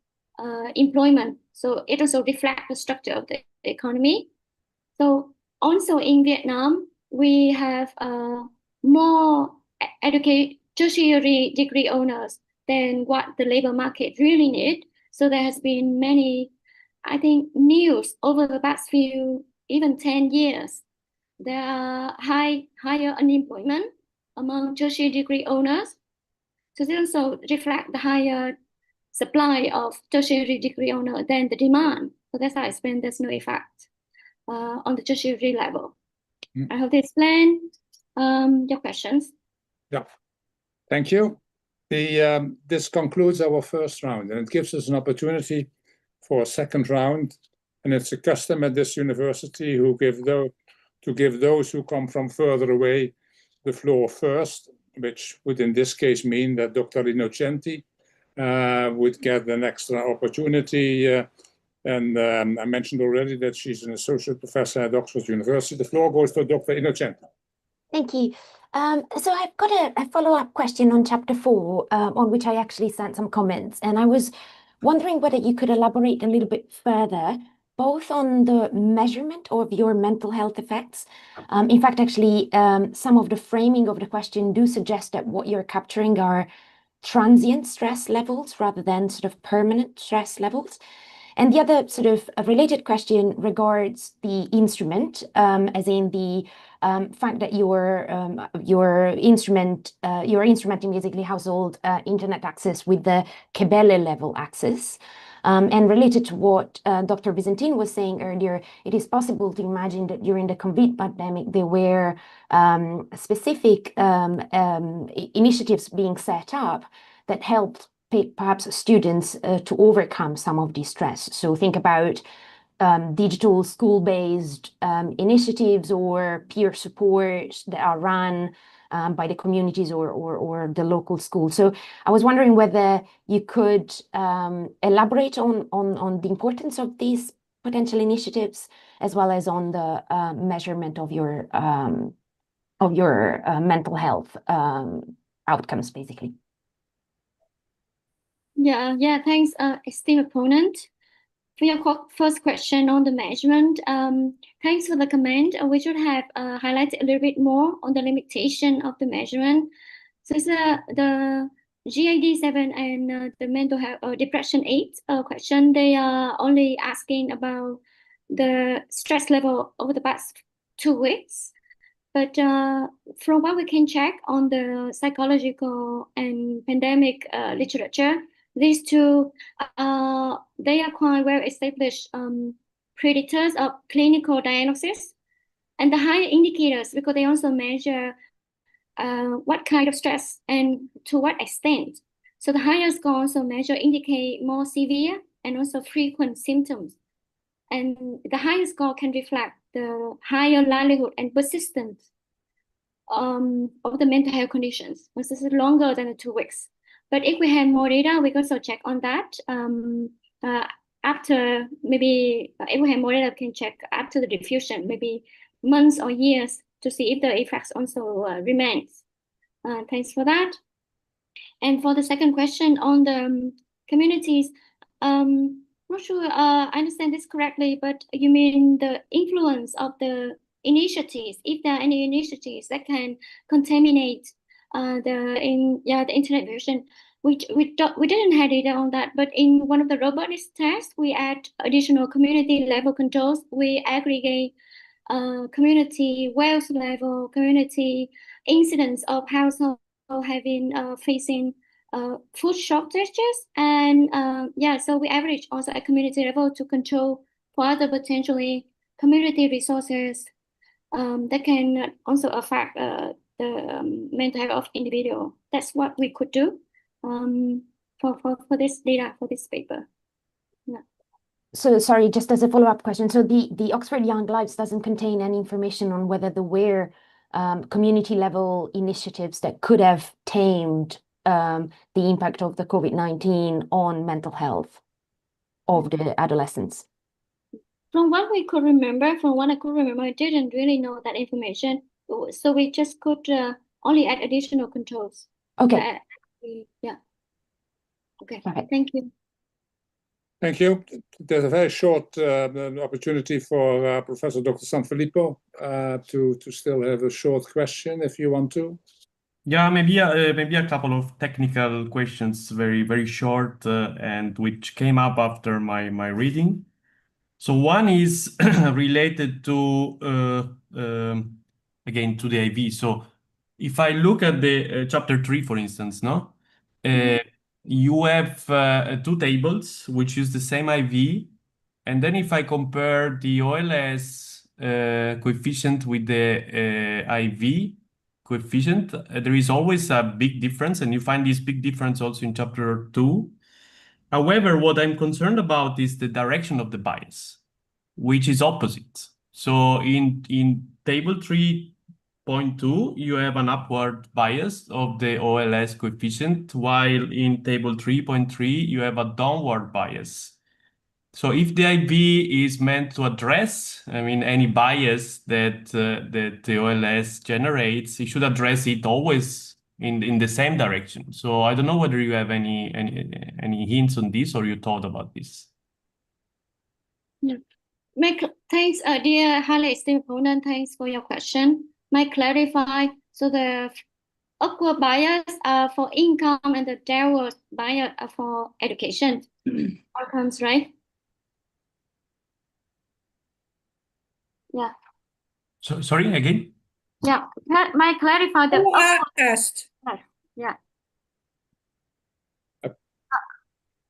employment. So it also reflects the structure of the economy. So also in Vietnam, we have more tertiary degree owners than what the labor market really need. So there has been many, I think, news over the past few, even 10 years. There are higher unemployment among tertiary degree owners. So this also reflect the higher supply of tertiary degree owner than the demand. So that's how I explain there's no effect on the tertiary level. I hope this explained your questions. Yeah, thank you. This concludes our first round, and it gives us an opportunity for a second round. And it's a custom at this university to give those who come from further away the floor first, which would in this case mean that Dr. Innocenti would get an extra opportunity. And I mentioned already that she's an associate professor at Oxford University. The floor goes to Dr. Innocenti. Thank you. So I've got a follow-up question on chapter 4, on which I actually sent some comments. And I was wondering whether you could elaborate a little bit further, both on the measurement of your mental health effects. In fact, actually, some of the framing of the question do suggest that what you're capturing are transient stress levels rather than sort of permanent stress levels. And the other sort of related question regards the instrument, as in the fact that you're instrumenting basically household internet access with the Quebec level access. And related to what Dr. Byzantine was saying earlier, it is possible to imagine that during the COVID pandemic, there were specific initiatives being set up that helped perhaps students to overcome some of the stress. So think about digital school-based initiatives or peer support that are run by the communities or the local schools. So I was wondering whether you could elaborate on the importance of these potential initiatives, as well as on the measurement of your mental health outcomes, basically. Yeah, thanks, esteemed opponent. For your first question on the measurement, thanks for the comment. We should have highlighted a little bit more on the limitation of the measurement. So the GAD-7 and the mental health depression 8 question, they are only asking about the stress level over the past 2 weeks. But from what we can check on the psychological and pandemic literature, these two, they are quite well-established predictors of clinical diagnosis. And the higher indicators, because they also measure what kind of stress and to what extent. So the higher score also indicate more severe and also frequent symptoms. And the higher score can reflect the higher likelihood and persistence of the mental health conditions. This is longer than the 2 weeks. But if we have more data, we can also check on that. After maybe, if we have more data, we can check after the diffusion, maybe months or years to see if the effects also remains. Thanks for that. And for the second question on the communities, not sure I understand this correctly, but you mean the influence of the initiatives, if there are any initiatives that can contaminate the internet version. We didn't have data on that, but in one of the robustness tests, we add additional community level controls. We aggregate community wealth level, community incidents of household having facing food shortages, and so we average also at community level to control for other potentially community resources that can also affect the mental health of individual. That's what we could do for this data, for this paper. Yeah. So sorry, just as a follow-up question. So the Oxford Young Lives doesn't contain any information on whether there were community level initiatives that could have tamed the impact of the COVID-19 on mental health of the adolescents. From what I could remember, I didn't really know that information. So we just could only add additional controls. Okay. Yeah. Okay. Perfect. Thank you. Thank you. There's a very short opportunity for Professor Dr. Sanfilippo to still have a short question if you want to. Yeah, maybe a couple of technical questions, very short, and which came up after my reading. So one is related to again to the IV. So if I look at the chapter 3, for instance, no, you have two tables which use the same IV, and then if I compare the OLS coefficient with the IV coefficient, there is always a big difference, and you find this big difference also in chapter 2. However, what I'm concerned about is the direction of the bias, which is opposite. So in table 3.2, you have an upward bias of the OLS coefficient, while in table 3.3, you have a downward bias. So if the IV is meant to address, I mean, any bias that the OLS generates, it should address it always in the same direction. So I don't know whether you have any hints on this or you thought about this. Yeah. Thanks, dear highly esteemed opponent. Thanks for your question. Might clarify. So the upward bias are for income and the downward bias are for education outcomes, right? Yeah. So sorry again. Yeah. Might clarify the asked. Yeah.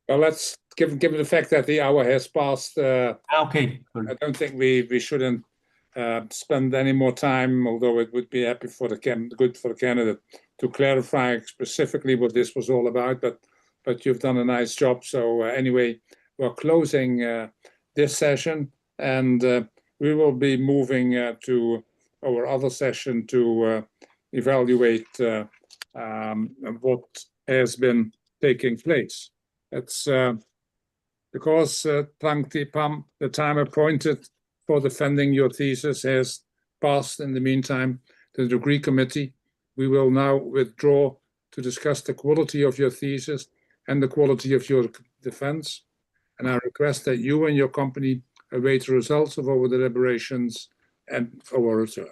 Well, let's given the fact that the hour has passed. Okay. I don't think we shouldn't spend any more time, although it would be good for the candidate to clarify specifically what this was all about. But you've done a nice job. So anyway, we're closing this session, and we will be moving to our other session to evaluate what has been taking place. It's because Trang Thi Pham, the time appointed for defending your thesis has passed in the meantime to the degree committee. We will now withdraw to discuss the quality of your thesis and the quality of your defense. And I request that you and your company await the results of our deliberations and our return.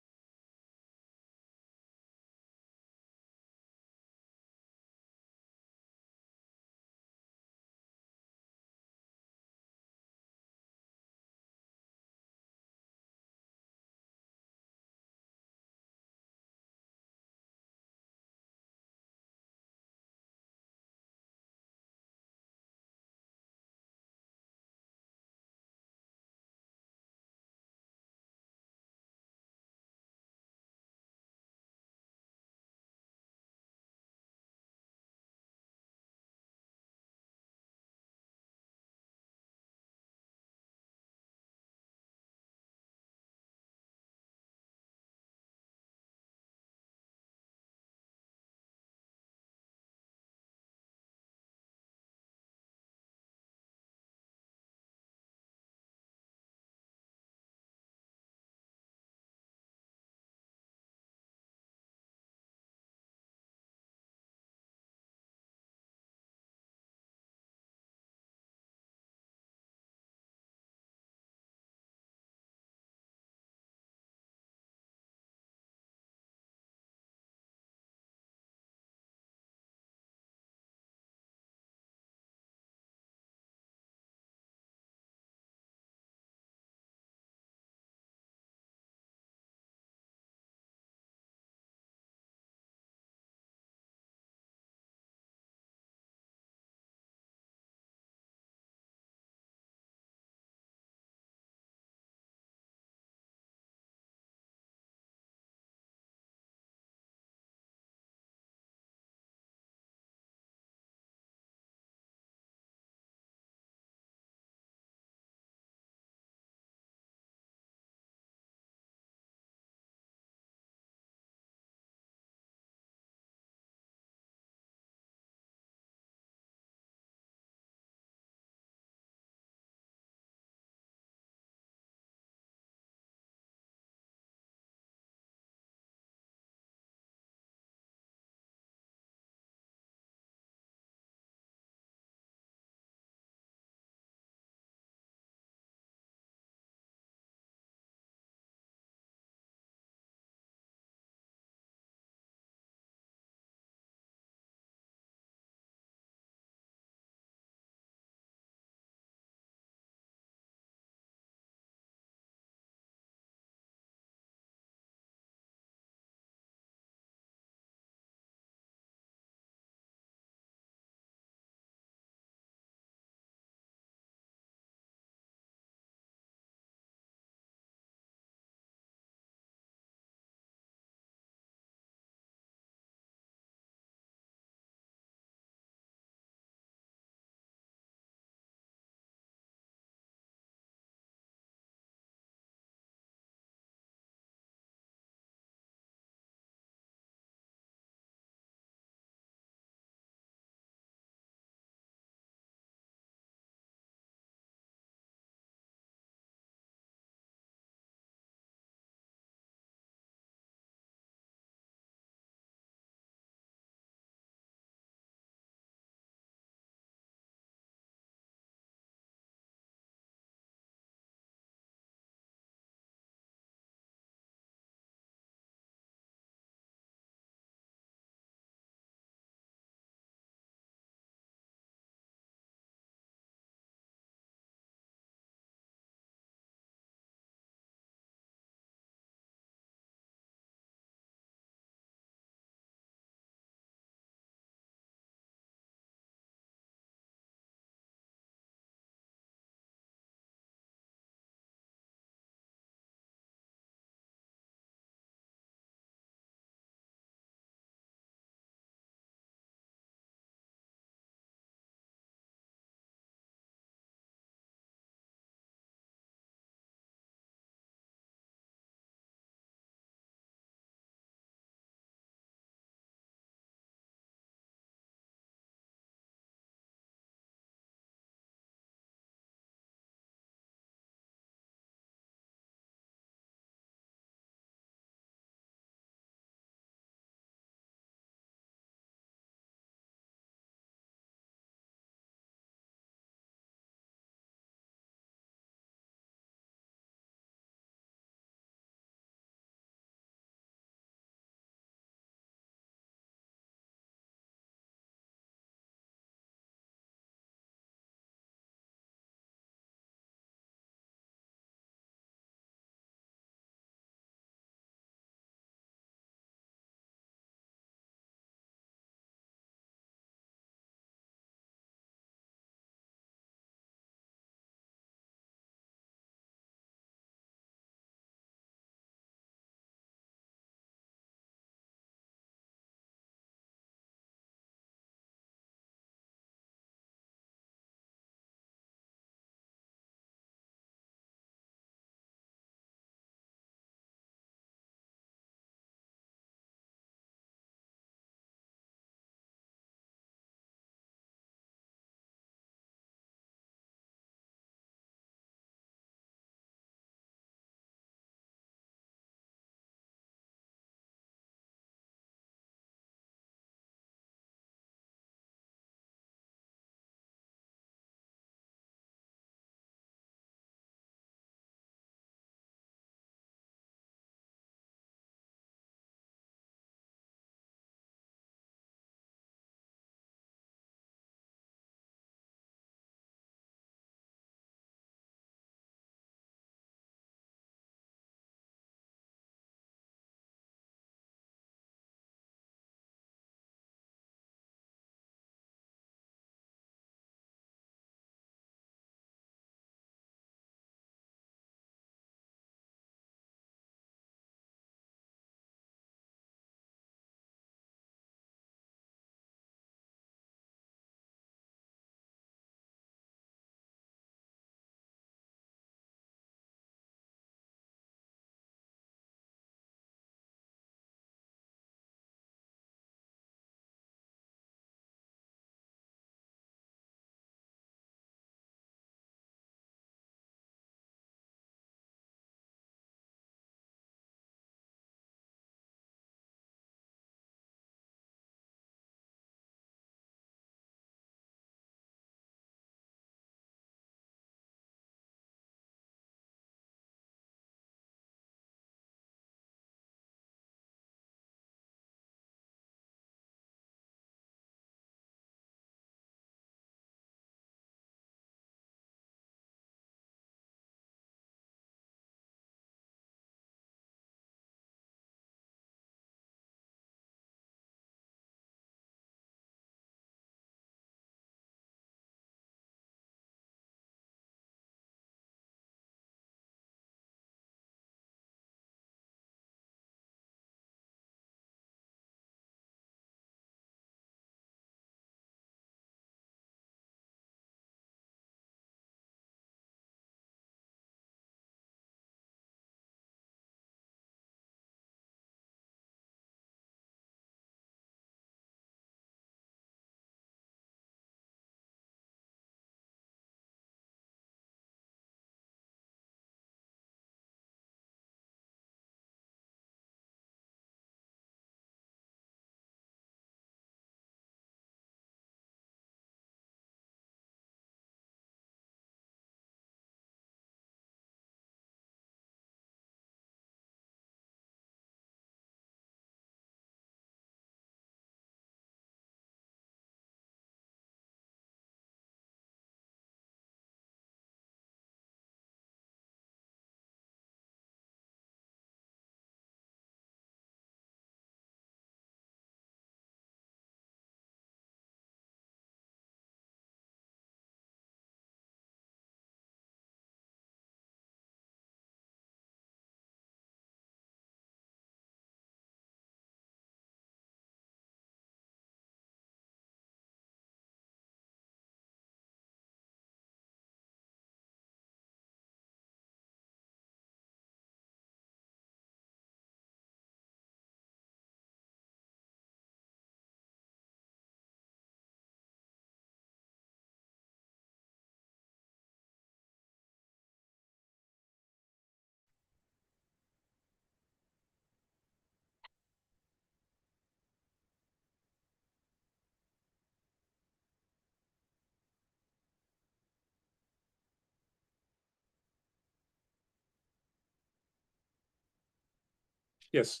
Yes.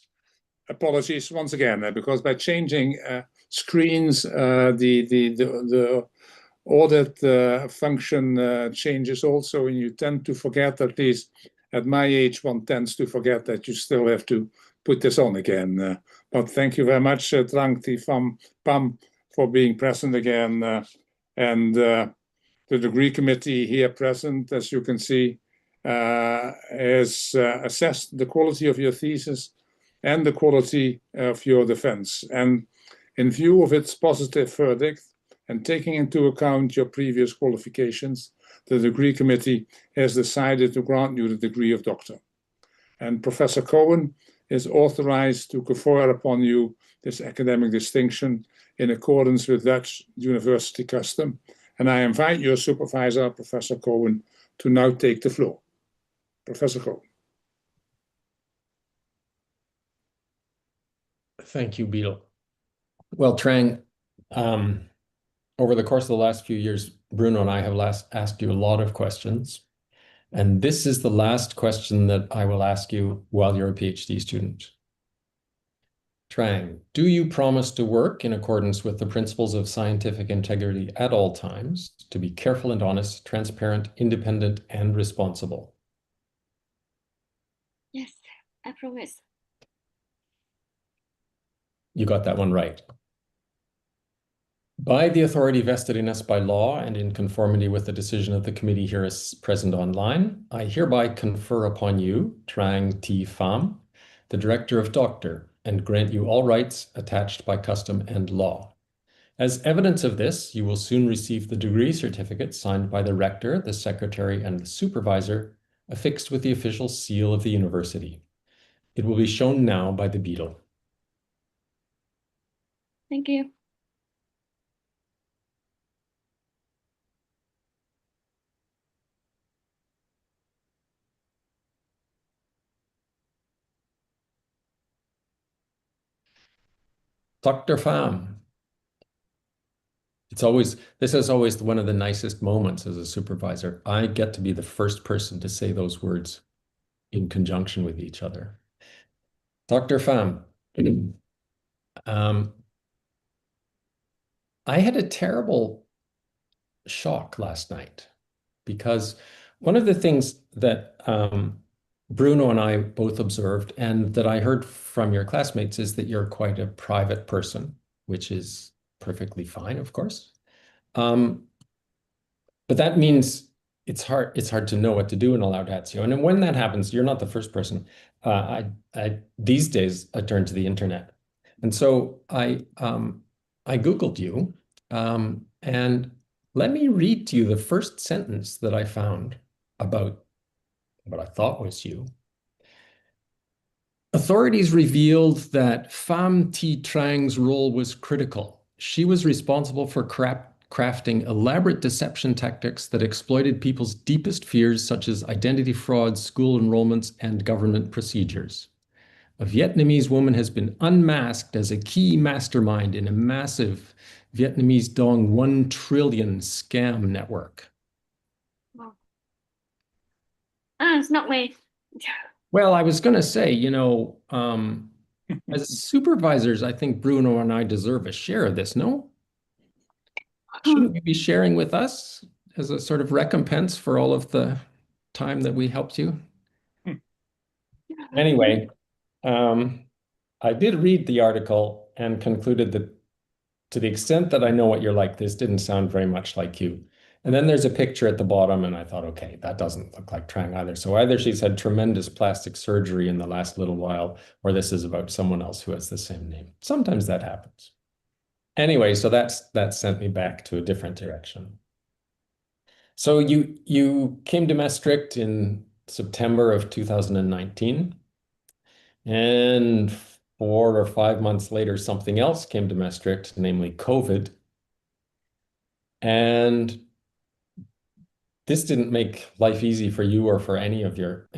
Apologies once again, because by changing screens, the audit function changes also, and you tend to forget, at least at my age, one tends to forget that you still have to put this on again. But thank you very much, Trang Thi Pham, for being present again. And the degree committee here present, as you can see, has assessed the quality of your thesis and the quality of your defense. And in view of its positive verdict, and taking into account your previous qualifications, the degree committee has decided to grant you the degree of doctor. And Professor Cohen is authorized to confer upon you this academic distinction in accordance with Dutch university custom. And I invite your supervisor, Professor Cohen, to now take the floor. Professor Cohen. Thank you, Beetle. Well, Trang, over the course of the last few years, Bruno and I have asked you a lot of questions. And this is the last question that I will ask you while you're a PhD student. Trang, do you promise to work in accordance with the principles of scientific integrity at all times, to be careful and honest, transparent, independent, and responsible? Yes, I promise. You got that one right. By the authority vested in us by law and in conformity with the decision of the committee here as present online, I hereby confer upon you, Trang Thi Pham, the Director of Doctor, and grant you all rights attached by custom and law. As evidence of this, you will soon receive the degree certificate signed by the Rector, the Secretary, and the Supervisor, affixed with the official seal of the university. It will be shown now by the Beetle. Thank you. Dr. Pham. This is always one of the nicest moments as a supervisor. I get to be the first person to say those words in conjunction with each other. Dr. Pham, I had a terrible shock last night because one of the things that Bruno and I both observed and that I heard from your classmates is that you're quite a private person, which is perfectly fine, of course. But that means it's hard to know what to do in a laudatio. And when that happens, you're not the first person. These days, I turn to the internet. And so I Googled you, and let me read to you the first sentence that I found about what I thought was you. Authorities revealed that Pham Thi Trang's role was critical. She was responsible for crafting elaborate deception tactics that exploited people's deepest fears, such as identity fraud, school enrollments, and government procedures. A Vietnamese woman has been unmasked as a key mastermind in a massive Vietnamese dong 1 trillion scam network. Wow. It's not me. Well, I was going to say, as supervisors, I think Bruno and I deserve a share of this, no? Shouldn't you be sharing with us as a sort of recompense for all of the time that we helped you? Anyway, I did read the article and concluded that to the extent that I know what you're like, this didn't sound very much like you. And then there's a picture at the bottom, and I thought, okay, that doesn't look like Trang either. So either she's had tremendous plastic surgery in the last little while, or this is about someone else who has the same name. Sometimes that happens. Anyway, so that sent me back to a different direction. So you came to Maastricht in September of 2019, and 4 or 5 months later, something else came to Maastricht, namely COVID. And this didn't make life easy for you or for any of your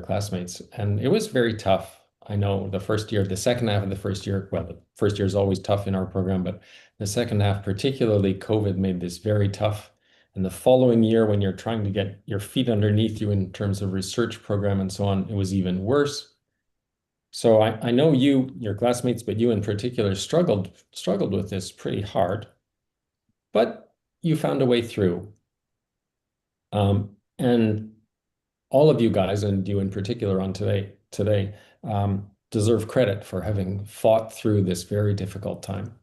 classmates. And it was very tough. I know the first year, the second half of the first year, well, the first year is always tough in our program, but the second half, particularly COVID, made this very tough. And the following year, when you're trying to get your feet underneath you in terms of research program and so on, it was even worse. So I know your classmates, but you in particular struggled with this pretty hard, but you found a way through. And all of you guys, and you in particular on today, deserve credit for having fought through this very difficult time.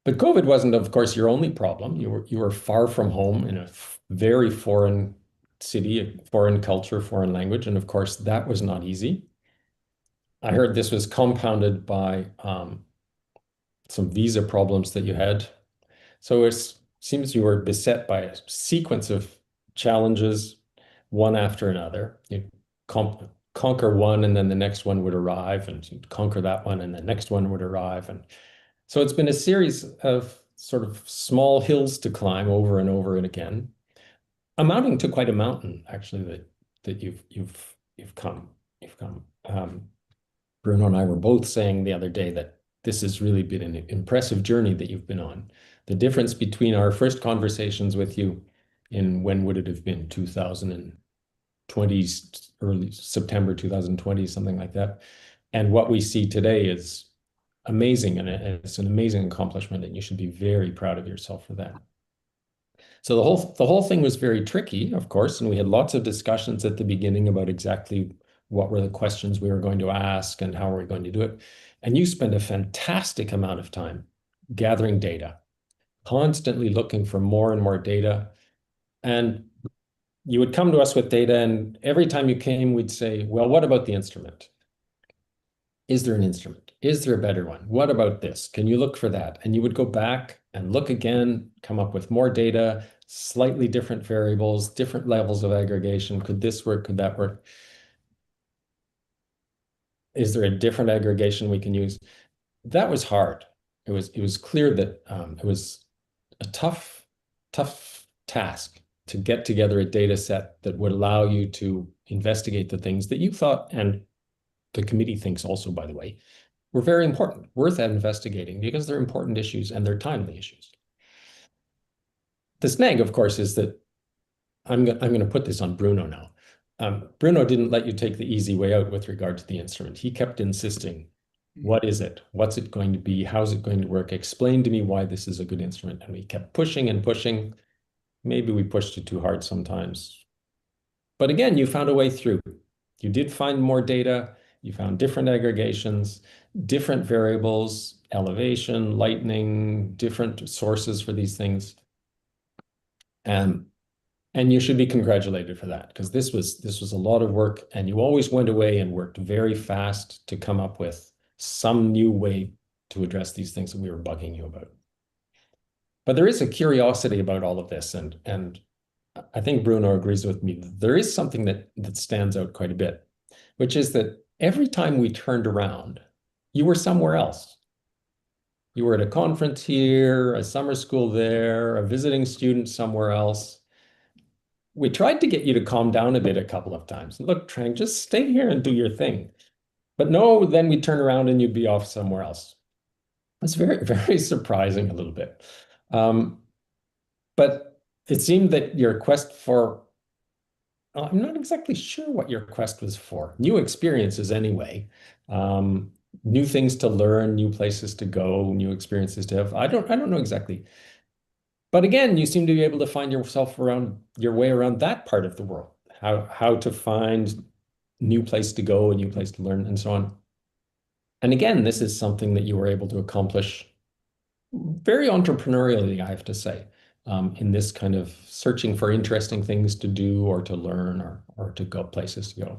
But COVID wasn't, of course, your only problem. You were far from home in a very foreign city, a foreign culture, foreign language, and of course that was not easy. I heard this was compounded by some visa problems that you had. So it seems you were beset by a sequence of challenges, one after another. You'd conquer one, and then the next one would arrive, and you'd conquer that one, and the next one would arrive. And so it's been a series of sort of small hills to climb over and over and again, amounting to quite a mountain, actually, that you've come. Bruno and I were both saying the other day that this has really been an impressive journey that you've been on. The difference between our first conversations with you in, when would it have been, 2020, early September 2020, something like that, and what we see today is amazing, and it's an amazing accomplishment, and you should be very proud of yourself for that. So the whole thing was very tricky, of course, and we had lots of discussions at the beginning about exactly what were the questions we were going to ask and how were we going to do it. And you spent a fantastic amount of time gathering data, constantly looking for more and more data. And you would come to us with data, and every time you came, we'd say, well, what about the instrument? Is there an instrument? Is there a better one? What about this? Can you look for that? And you would go back and look again, come up with more data, slightly different variables, different levels of aggregation. Could this work? Could that work? Is there a different aggregation we can use? That was hard. It was clear that it was a tough task to get together a data set that would allow you to investigate the things that you thought, and the committee thinks also, by the way, were very important, worth investigating, because they're important issues and they're timely issues. The snag, of course, is that I'm going to put this on Bruno now. Bruno didn't let you take the easy way out with regard to the instrument. He kept insisting, what is it? What's it going to be? How's it going to work? Explain to me why this is a good instrument. And we kept pushing and pushing. Maybe we pushed it too hard sometimes. But again, you found a way through. You did find more data. You found different aggregations, different variables, elevation, lightning, different sources for these things. And you should be congratulated for that, because this was a lot of work, and you always went away and worked very fast to come up with some new way to address these things that we were bugging you about. But there is a curiosity about all of this, and I think Bruno agrees with me. There is something that stands out quite a bit, which is that every time we turned around, you were somewhere else. You were at a conference here, a summer school there, a visiting student somewhere else. We tried to get you to calm down a bit a couple of times. Look, Trang, just stay here and do your thing. But no, then we'd turn around and you'd be off somewhere else. It's very, very surprising a little bit. But it seemed that your quest for, I'm not exactly sure what your quest was for. New experiences anyway. New things to learn, new places to go, new experiences to have. I don't know exactly. But again, you seem to be able to find yourself around your way around that part of the world, how to find new place to go, a new place to learn, and so on. And again, this is something that you were able to accomplish very entrepreneurially, I have to say, in this kind of searching for interesting things to do or to learn or to go places to go.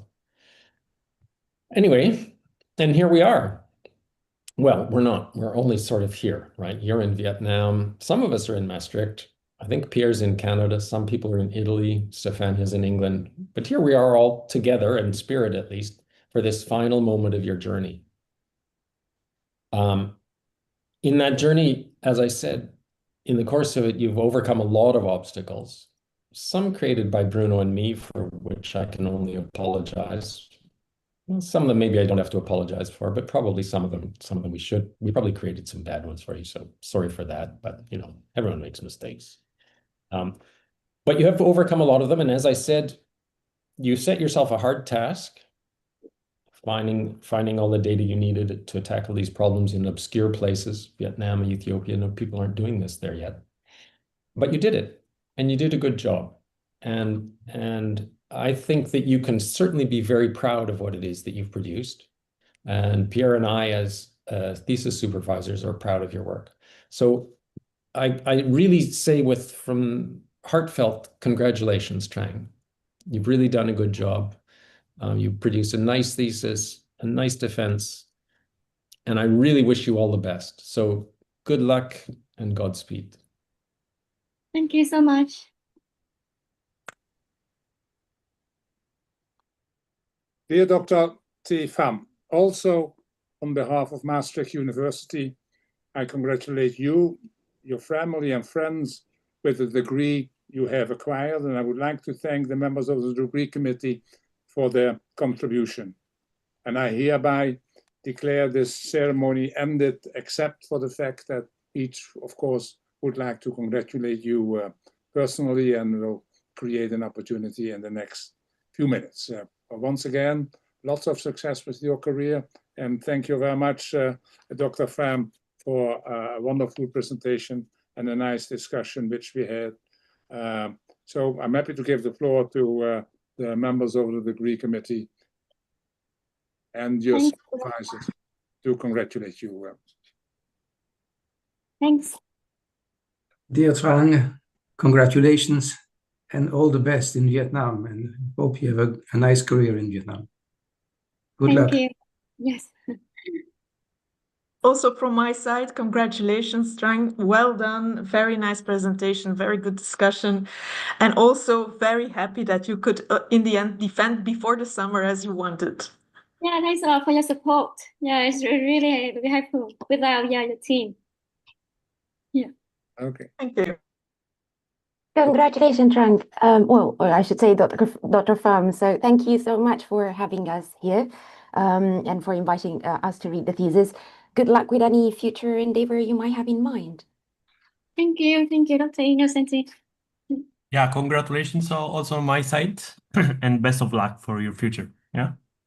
Anyway, and here we are. Well, we're not. We're only sort of here, right? You're in Vietnam. Some of us are in Maastricht. I think Pierre's in Canada. Some people are in Italy. Stefan is in England. But here we are all together, in spirit at least, for this final moment of your journey. In that journey, as I said, in the course of it, you've overcome a lot of obstacles, some created by Bruno and me, for which I can only apologize. Well, some of them maybe I don't have to apologize for, but probably some of them we should. We probably created some bad ones for you, so sorry for that. But you know, everyone makes mistakes. But you have to overcome a lot of them, and as I said, you set yourself a hard task, finding all the data you needed to tackle these problems in obscure places, Vietnam and Ethiopia. No, people aren't doing this there yet. But you did it, and you did a good job. And I think that you can certainly be very proud of what it is that you've produced. And Pierre and I, as thesis supervisors, are proud of your work. So I really say from heartfelt congratulations, Trang. You've really done a good job. You produced a nice thesis, a nice defense, and I really wish you all the best. So good luck and Godspeed. Thank you so much. Dear Dr. Thi Pham, also on behalf of Maastricht University, I congratulate you, your family and friends with the degree you have acquired, and I would like to thank the members of the degree committee for their contribution. And I hereby declare this ceremony ended, except for the fact that each, of course, would like to congratulate you personally, and will create an opportunity in the next few minutes. Once again, lots of success with your career, and thank you very much, Dr. Pham, for a wonderful presentation and a nice discussion which we had. So I'm happy to give the floor to the members of the degree committee and your supervisors to congratulate you. Thanks. Dear Trang, congratulations and all the best in Vietnam, and hope you have a nice career in Vietnam. Good luck. Thank you. Yes. Also from my side, congratulations, Trang. Well done. Very nice presentation, very good discussion. And also very happy that you could, in the end, defend before the summer as you wanted. Yeah, thanks a lot for your support. Yeah, it's really helpful without your team. Yeah. Okay. Thank you. Congratulations, Trang. Well, or I should say Dr. Pham. So thank you so much for having us here and for inviting us to read the thesis. Good luck with any future endeavor you might have in mind. Thank you, Dr. Innocenti. Yeah, congratulations also on my side, and best of luck for your future. Yeah.